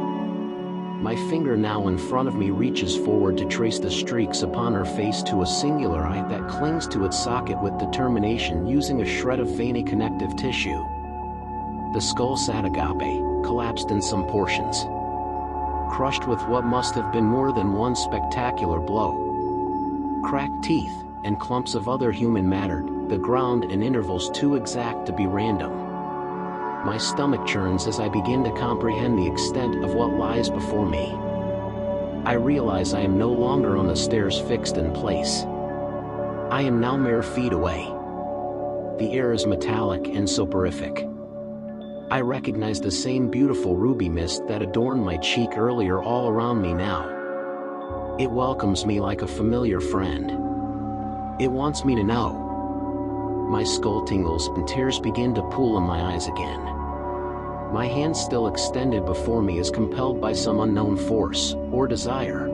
My finger now in front of me reaches forward to trace the streaks upon her face to a singular eye that clings to its socket with determination using a shred of veiny connective tissue. The skull agape collapsed in some portions, crushed with what must have been more than one spectacular blow. Cracked teeth, and clumps of other human matter, the ground in intervals too exact to be random. My stomach churns as I begin to comprehend the extent of what lies before me. I realize I am no longer on the stairs fixed in place. I am now mere feet away. The air is metallic and soporific. I recognize the same beautiful ruby mist that adorned my cheek earlier all around me now. It welcomes me like a familiar friend. It wants me to know. My skull tingles and tears begin to pool in my eyes again. My hand still extended before me is compelled by some unknown force, or desire.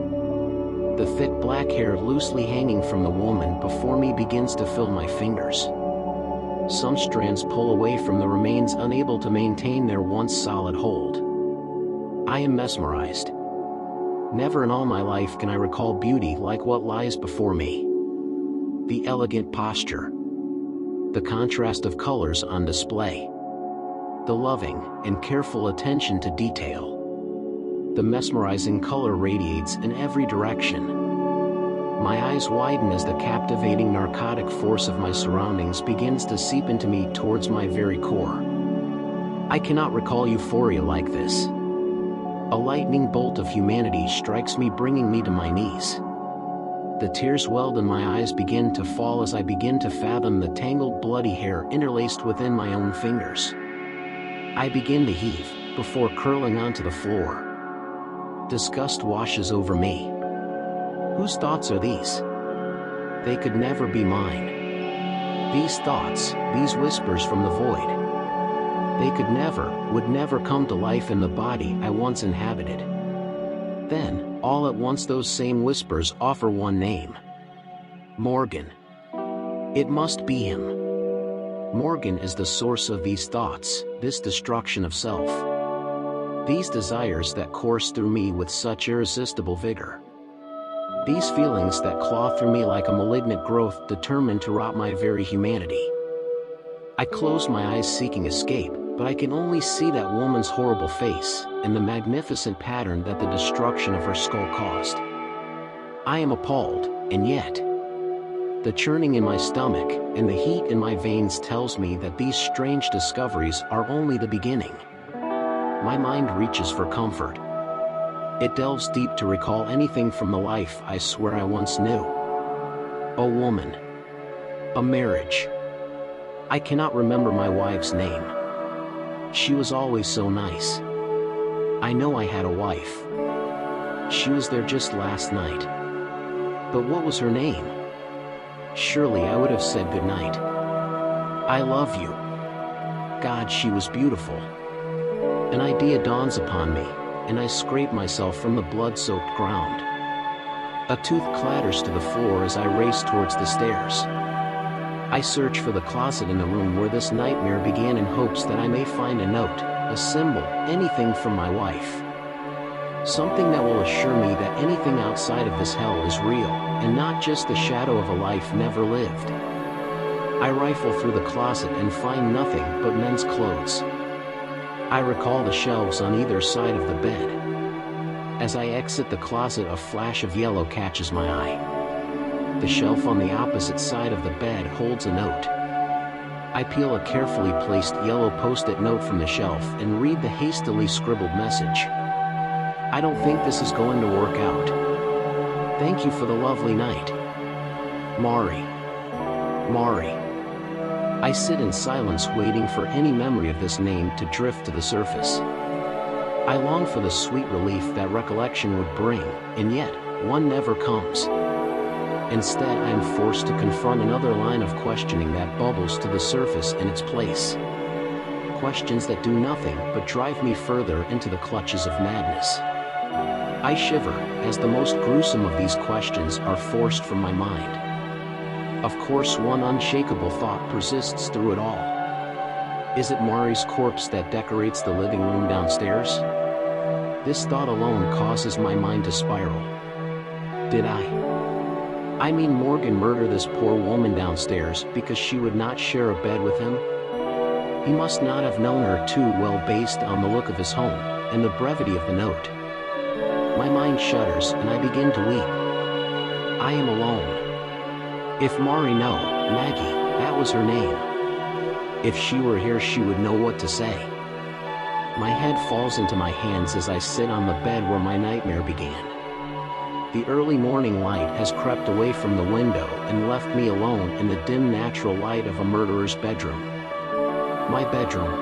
The thick black hair loosely hanging from the woman before me begins to fill my fingers. Some strands pull away from the remains, unable to maintain their once solid hold. I am mesmerized. Never in all my life can I recall beauty like what lies before me. The elegant posture, the contrast of colors on display, the loving and careful attention to detail. The mesmerizing color radiates in every direction. My eyes widen as the captivating narcotic force of my surroundings begins to seep into me towards my very core. I cannot recall euphoria like this. A lightning bolt of humanity strikes me, bringing me to my knees. The tears welled in my eyes begin to fall as I begin to fathom the tangled bloody hair interlaced within my own fingers. I begin to heave, before curling onto the floor. Disgust washes over me. Whose thoughts are these? They could never be mine. These thoughts, these whispers from the void. They could never, would never come to life in the body I once inhabited. Then, all at once those same whispers offer one name. Morgan. It must be him. Morgan is the source of these thoughts, this destruction of self. These desires that course through me with such irresistible vigor. These feelings that claw through me like a malignant growth determined to rot my very humanity. I close my eyes seeking escape, but I can only see that woman's horrible face, and the magnificent pattern that the destruction of her skull caused. I am appalled, and yet, the churning in my stomach, and the heat in my veins tells me that these strange discoveries are only the beginning. My mind reaches for comfort. It delves deep to recall anything from the life I swear I once knew. A woman. A marriage. I cannot remember my wife's name. She was always so nice. I know I had a wife. She was there just last night. But what was her name? Surely I would have said goodnight. I love you. God, she was beautiful. An idea dawns upon me, and I scrape myself from the blood-soaked ground. A tooth clatters to the floor as I race towards the stairs. I search for the closet in the room where this nightmare began in hopes that I may find a note, a symbol, anything from my wife. Something that will assure me that anything outside of this hell is real, and not just the shadow of a life never lived. I rifle through the closet and find nothing but men's clothes. I recall the shelves on either side of the bed. As I exit the closet, a flash of yellow catches my eye. The shelf on the opposite side of the bed holds a note. I peel a carefully placed yellow post-it note from the shelf and read the hastily scribbled message. I don't think this is going to work out. Thank you for the lovely night. Mari. Mari. I sit in silence waiting for any memory of this name to drift to the surface. I long for the sweet relief that recollection would bring, and yet, one never comes. Instead, I am forced to confront another line of questioning that bubbles to the surface in its place. Questions that do nothing but drive me further into the clutches of madness. I shiver as the most gruesome of these questions are forced from my mind. Of course, one unshakable thought persists through it all. Is it Mari's corpse that decorates the living room downstairs? This thought alone causes my mind to spiral. Did I mean Morgan murder this poor woman downstairs because she would not share a bed with him? He must not have known her too well based on the look of his home, and the brevity of the note. My mind shudders and I begin to weep. I am alone. If Mari no, Maggie, that was her name. If she were here she would know what to say. My head falls into my hands as I sit on the bed where my nightmare began. The early morning light has crept away from the window and left me alone in the dim natural light of a murderer's bedroom. My bedroom.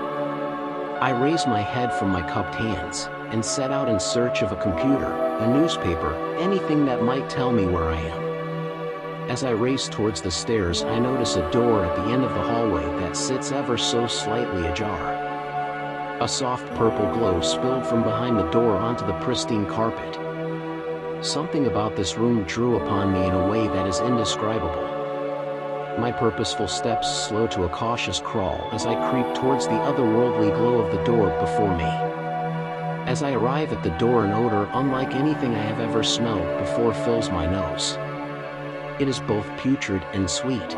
I raise my head from my cupped hands and set out in search of a computer, a newspaper, anything that might tell me where I am. As I race towards the stairs, I notice a door at the end of the hallway that sits ever so slightly ajar. A soft purple glow spilled from behind the door onto the pristine carpet. Something about this room drew upon me in a way that is indescribable. My purposeful steps slow to a cautious crawl as I creep towards the otherworldly glow of the door before me. As I arrive at the door, an odor unlike anything I have ever smelled before fills my nose. It is both putrid and sweet.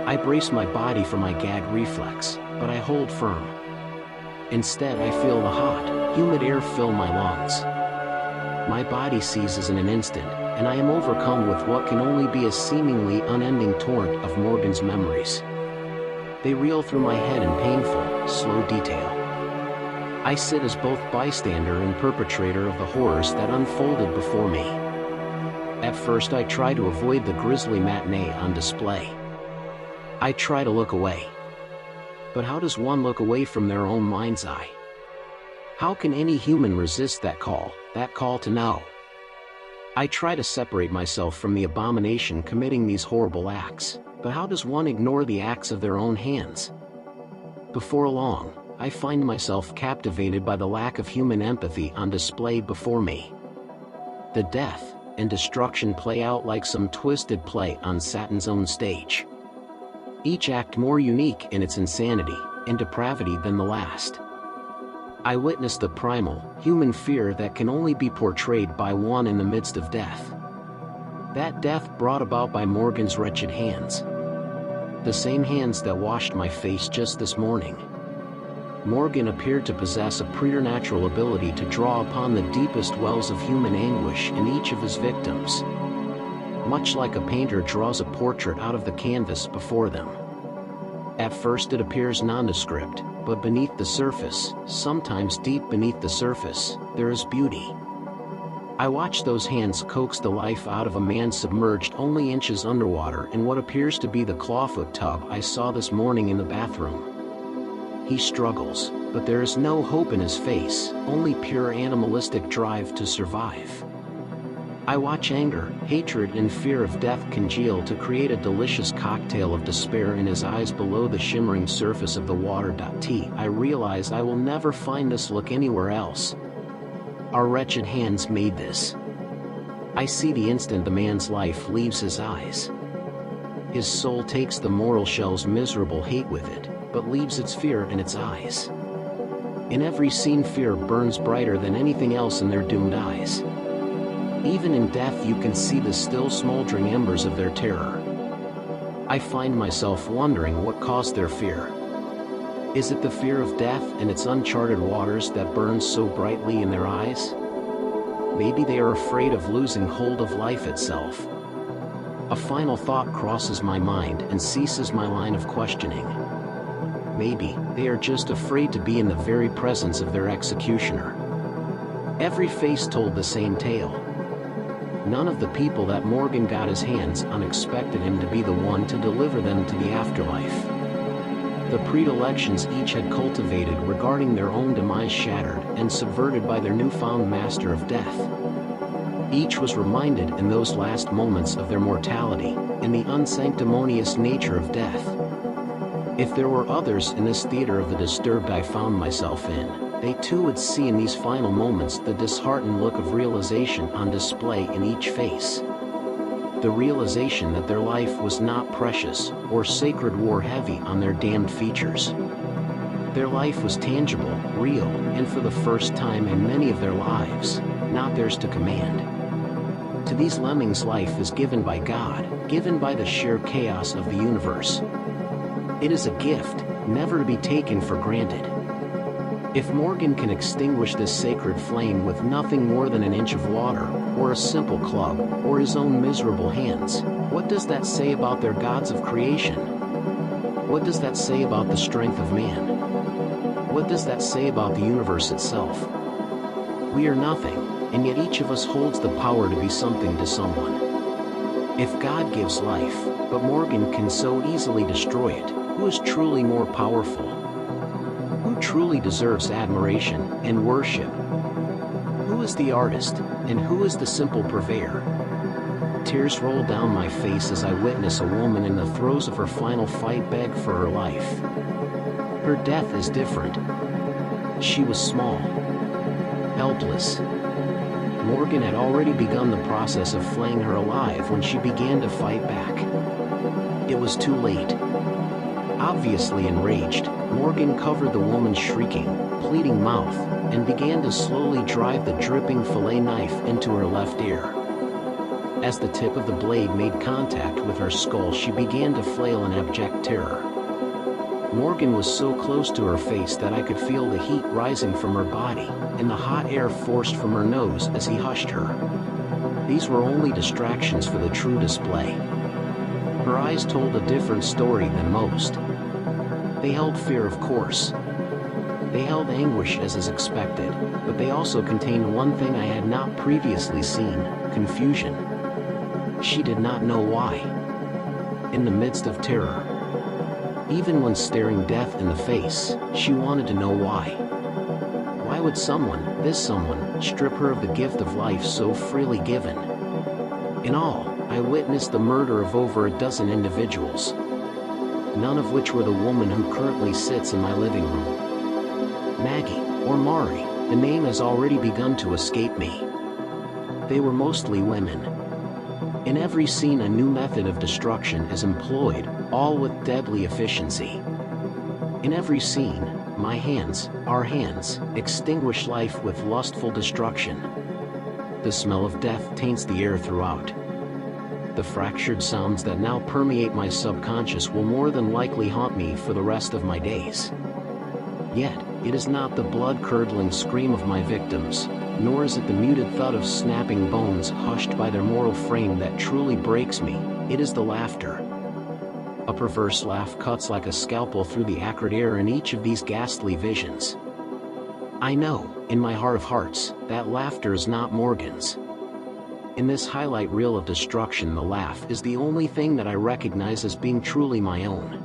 I brace my body for my gag reflex, but I hold firm. Instead, I feel the hot, humid air fill my lungs. My body seizes in an instant, and I am overcome with what can only be a seemingly unending torrent of Morgan's memories. They reel through my head in painful, slow detail. I sit as both bystander and perpetrator of the horrors that unfolded before me. At first I try to avoid the grisly matinee on display. I try to look away. But how does one look away from their own mind's eye? How can any human resist that call to know? I try to separate myself from the abomination committing these horrible acts, but how does one ignore the acts of their own hands? Before long, I find myself captivated by the lack of human empathy on display before me. The death and destruction play out like some twisted play on Satan's own stage. Each act more unique in its insanity and depravity than the last. I witness the primal, human fear that can only be portrayed by one in the midst of death. That death brought about by Morgan's wretched hands. The same hands that washed my face just this morning. Morgan appeared to possess a preternatural ability to draw upon the deepest wells of human anguish in each of his victims. Much like a painter draws a portrait out of the canvas before them. At first it appears nondescript, but beneath the surface, sometimes deep beneath the surface, there is beauty. I watch those hands coax the life out of a man submerged only inches underwater in what appears to be the clawfoot tub I saw this morning in the bathroom. He struggles, but there is no hope in his face, only pure animalistic drive to survive. I watch anger, hatred, and fear of death congeal to create a delicious cocktail of despair in his eyes below the shimmering surface of the water. I realize I will never find this look anywhere else. Our wretched hands made this. I see the instant the man's life leaves his eyes. His soul takes the moral shell's miserable hate with it, but leaves its fear in its eyes. In every scene, fear burns brighter than anything else in their doomed eyes. Even in death you can see the still smoldering embers of their terror. I find myself wondering what caused their fear. Is it the fear of death and its uncharted waters that burns so brightly in their eyes? Maybe they are afraid of losing hold of life itself. A final thought crosses my mind and ceases my line of questioning. Maybe they are just afraid to be in the very presence of their executioner. Every face told the same tale. None of the people that Morgan got his hands on expected him to be the one to deliver them to the afterlife. The predilections each had cultivated regarding their own demise shattered and subverted by their newfound master of death. Each was reminded in those last moments of their mortality and the unsanctimonious nature of death. If there were others in this theater of the disturbed I found myself in, they too would see in these final moments the disheartened look of realization on display in each face. The realization that their life was not precious or sacred wore heavy on their damned features. Their life was tangible, real, and for the first time in many of their lives, not theirs to command. To these lemmings, life is given by God, given by the sheer chaos of the universe. It is a gift, never to be taken for granted. If Morgan can extinguish this sacred flame with nothing more than an inch of water, or a simple club, or his own miserable hands, what does that say about their gods of creation? What does that say about the strength of man? What does that say about the universe itself? We are nothing, and yet each of us holds the power to be something to someone. If God gives life, but Morgan can so easily destroy it, who is truly more powerful? Who truly deserves admiration and worship? Who is the artist, and who is the simple purveyor? Tears roll down my face as I witness a woman in the throes of her final fight beg for her life. Her death is different. She was small, helpless. Morgan had already begun the process of flaying her alive when she began to fight back. It was too late. Obviously enraged, Morgan covered the woman's shrieking, pleading mouth, and began to slowly drive the dripping fillet knife into her left ear. As the tip of the blade made contact with her skull, she began to flail in abject terror. Morgan was so close to her face that I could feel the heat rising from her body, and the hot air forced from her nose as he hushed her. These were only distractions for the true display. Her eyes told a different story than most. They held fear, of course. They held anguish, as is expected, but they also contained one thing I had not previously seen: confusion. She did not know why. In the midst of terror, even when staring death in the face, she wanted to know why. Why would someone, this someone, strip her of the gift of life so freely given? In all, I witnessed the murder of over a dozen individuals, none of which were the woman who currently sits in my living room. Maggie, or Mari, the name has already begun to escape me. They were mostly women. In every scene, a new method of destruction is employed, all with deadly efficiency. In every scene, my hands, our hands, extinguish life with lustful destruction. The smell of death taints the air throughout. The fractured sounds that now permeate my subconscious will more than likely haunt me for the rest of my days. Yet, it is not the blood-curdling scream of my victims, nor is it the muted thud of snapping bones hushed by their mortal frame that truly breaks me. It is the laughter. A perverse laugh cuts like a scalpel through the acrid air in each of these ghastly visions. I know, in my heart of hearts, that laughter is not Morgan's. In this highlight reel of destruction, the laugh is the only thing that I recognize as being truly my own.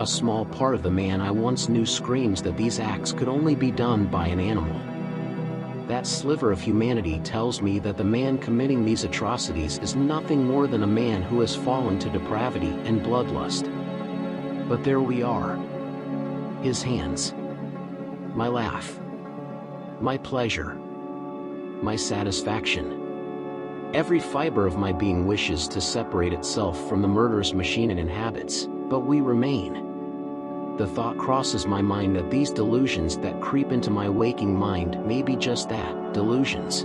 A small part of the man I once knew screams that these acts could only be done by an animal. That sliver of humanity tells me that the man committing these atrocities is nothing more than a man who has fallen to depravity and bloodlust. But there we are. His hands. My laugh. My pleasure. My satisfaction. Every fiber of my being wishes to separate itself from the murderous machine it inhabits, but we remain. The thought crosses my mind that these delusions that creep into my waking mind may be just that, delusions.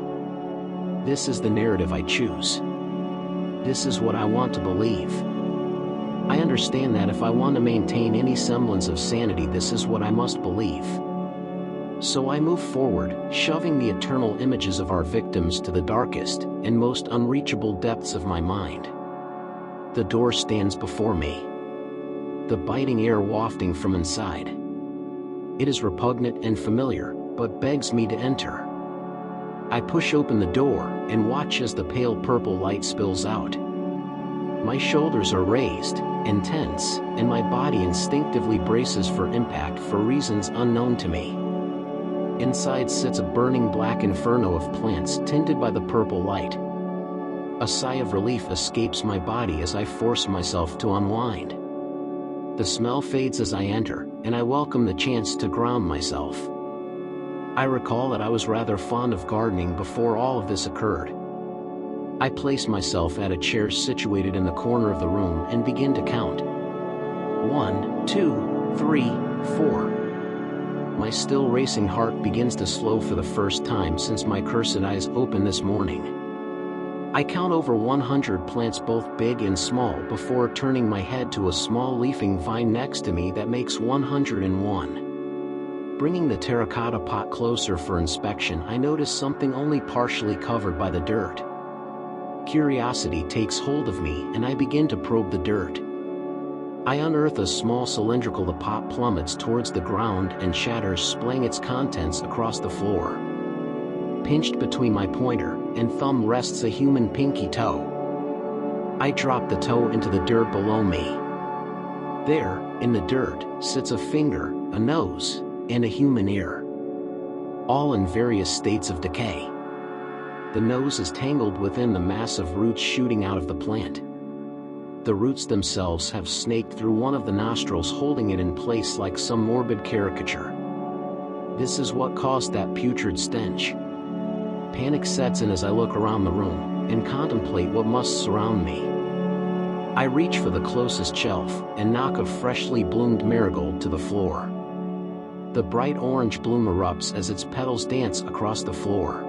This is the narrative I choose. This is what I want to believe. I understand that if I want to maintain any semblance of sanity, this is what I must believe. So I move forward, shoving the eternal images of our victims to the darkest and most unreachable depths of my mind. The door stands before me, the biting air wafting from inside. It is repugnant and familiar, but begs me to enter. I push open the door and watch as the pale purple light spills out. My shoulders are raised and tense, and my body instinctively braces for impact for reasons unknown to me. Inside sits a burning black inferno of plants tinted by the purple light. A sigh of relief escapes my body as I force myself to unwind. The smell fades as I enter, and I welcome the chance to ground myself. I recall that I was rather fond of gardening before all of this occurred. I place myself at a chair situated in the corner of the room and begin to count. 1, 2, 3, 4. My still racing heart begins to slow for the first time since my cursed eyes opened this morning. I count over 100 plants, both big and small, before turning my head to a small leafing vine next to me that makes 101. Bringing the terracotta pot closer for inspection, I notice something only partially covered by the dirt. Curiosity takes hold of me and I begin to probe the dirt. I unearth a small cylindrical. The pot plummets towards the ground and shatters, splaying its contents across the floor. Pinched between my pointer and thumb rests a human pinky toe. I drop the toe into the dirt below me. There, in the dirt, sits a finger, a nose, and a human ear, all in various states of decay. The nose is tangled within the mass of roots shooting out of the plant. The roots themselves have snaked through one of the nostrils, holding it in place like some morbid caricature. This is what caused that putrid stench. Panic sets in as I look around the room and contemplate what must surround me. I reach for the closest shelf and knock a freshly bloomed marigold to the floor. The bright orange bloom erupts as its petals dance across the floor.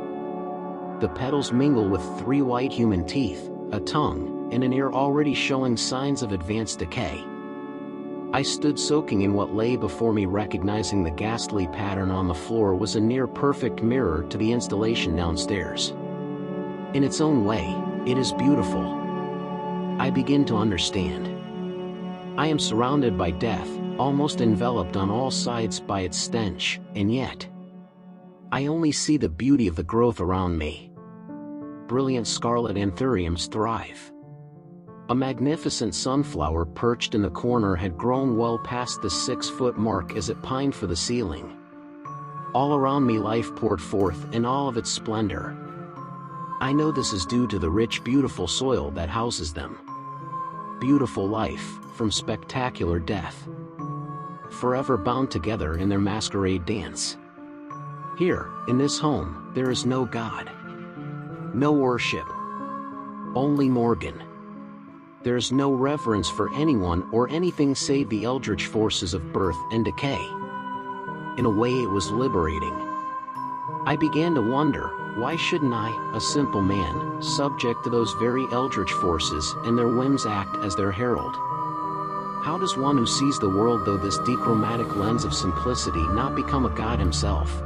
The petals mingle with 3 white human teeth, a tongue, and an ear already showing signs of advanced decay. I stood soaking in what lay before me, recognizing the ghastly pattern on the floor was a near-perfect mirror to the installation downstairs. In its own way, it is beautiful. I begin to understand. I am surrounded by death, almost enveloped on all sides by its stench, and yet I only see the beauty of the growth around me. Brilliant scarlet anthuriums thrive. A magnificent sunflower perched in the corner had grown well past the 6-foot mark as it pined for the ceiling. All around me life poured forth in all of its splendor. I know this is due to the rich, beautiful soil that houses them. Beautiful life, from spectacular death. Forever bound together in their masquerade dance. Here, in this home, there is no God. No worship. Only Morgan. There is no reverence for anyone or anything save the eldritch forces of birth and decay. In a way, it was liberating. I began to wonder, why shouldn't I, a simple man, subject to those very eldritch forces and their whims, act as their herald? How does one who sees the world through this dichromatic lens of simplicity not become a god himself?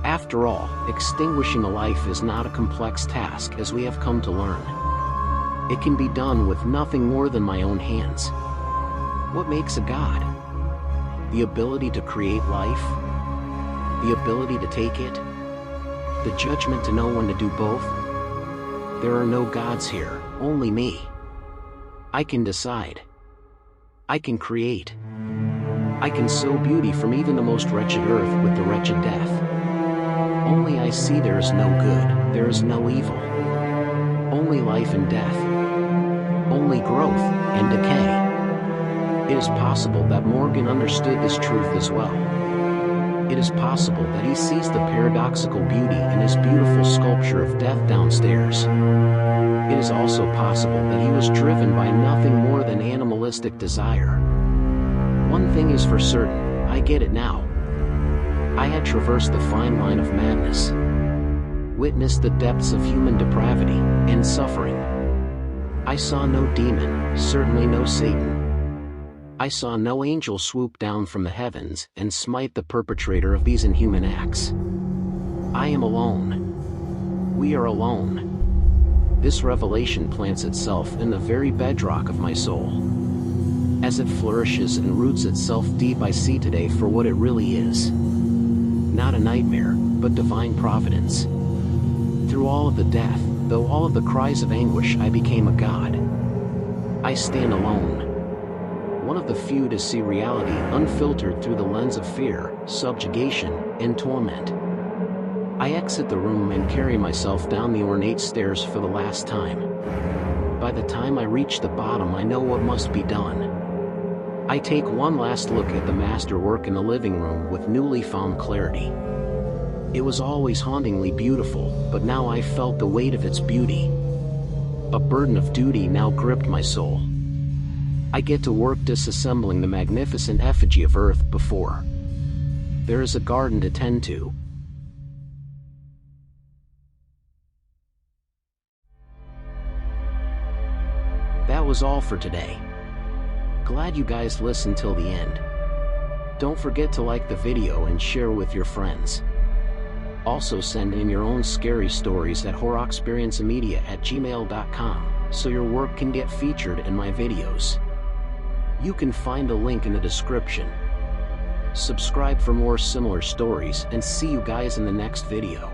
After all, extinguishing a life is not a complex task, as we have come to learn. It can be done with nothing more than my own hands. What makes a god? The ability to create life? The ability to take it? The judgment to know when to do both? There are no gods here, only me. I can decide. I can create. I can sow beauty from even the most wretched earth with the wretched death. Only I see there is no good, there is no evil. Only life and death. Only growth and decay. It is possible that Morgan understood this truth as well. It is possible that he sees the paradoxical beauty in his beautiful sculpture of death downstairs. It is also possible that he was driven by nothing more than animalistic desire. One thing is for certain, I get it now. I had traversed the fine line of madness, witnessed the depths of human depravity and suffering. I saw no demon, certainly no Satan. I saw no angel swoop down from the heavens and smite the perpetrator of these inhuman acts. I am alone. We are alone. This revelation plants itself in the very bedrock of my soul. As it flourishes and roots itself deep, I see today for what it really is. Not a nightmare, but divine providence. Through all of the death, though all of the cries of anguish, I became a god. I stand alone. One of the few to see reality unfiltered through the lens of fear, subjugation, and torment. I exit the room and carry myself down the ornate stairs for the last time. By the time I reach the bottom, I know what must be done. I take one last look at the masterwork in the living room with newly found clarity. It was always hauntingly beautiful, but now I felt the weight of its beauty. A burden of duty now gripped my soul. I get to work disassembling the magnificent effigy of Earth before there is a garden to tend to. That was all for today. Glad you guys listened till the end. Don't forget to like the video and share with your friends. Also send in your own scary stories at horroxperiencemedia@gmail.com so your work can get featured in my videos. You can find a link in the description. Subscribe for more similar stories and see you guys in the next video.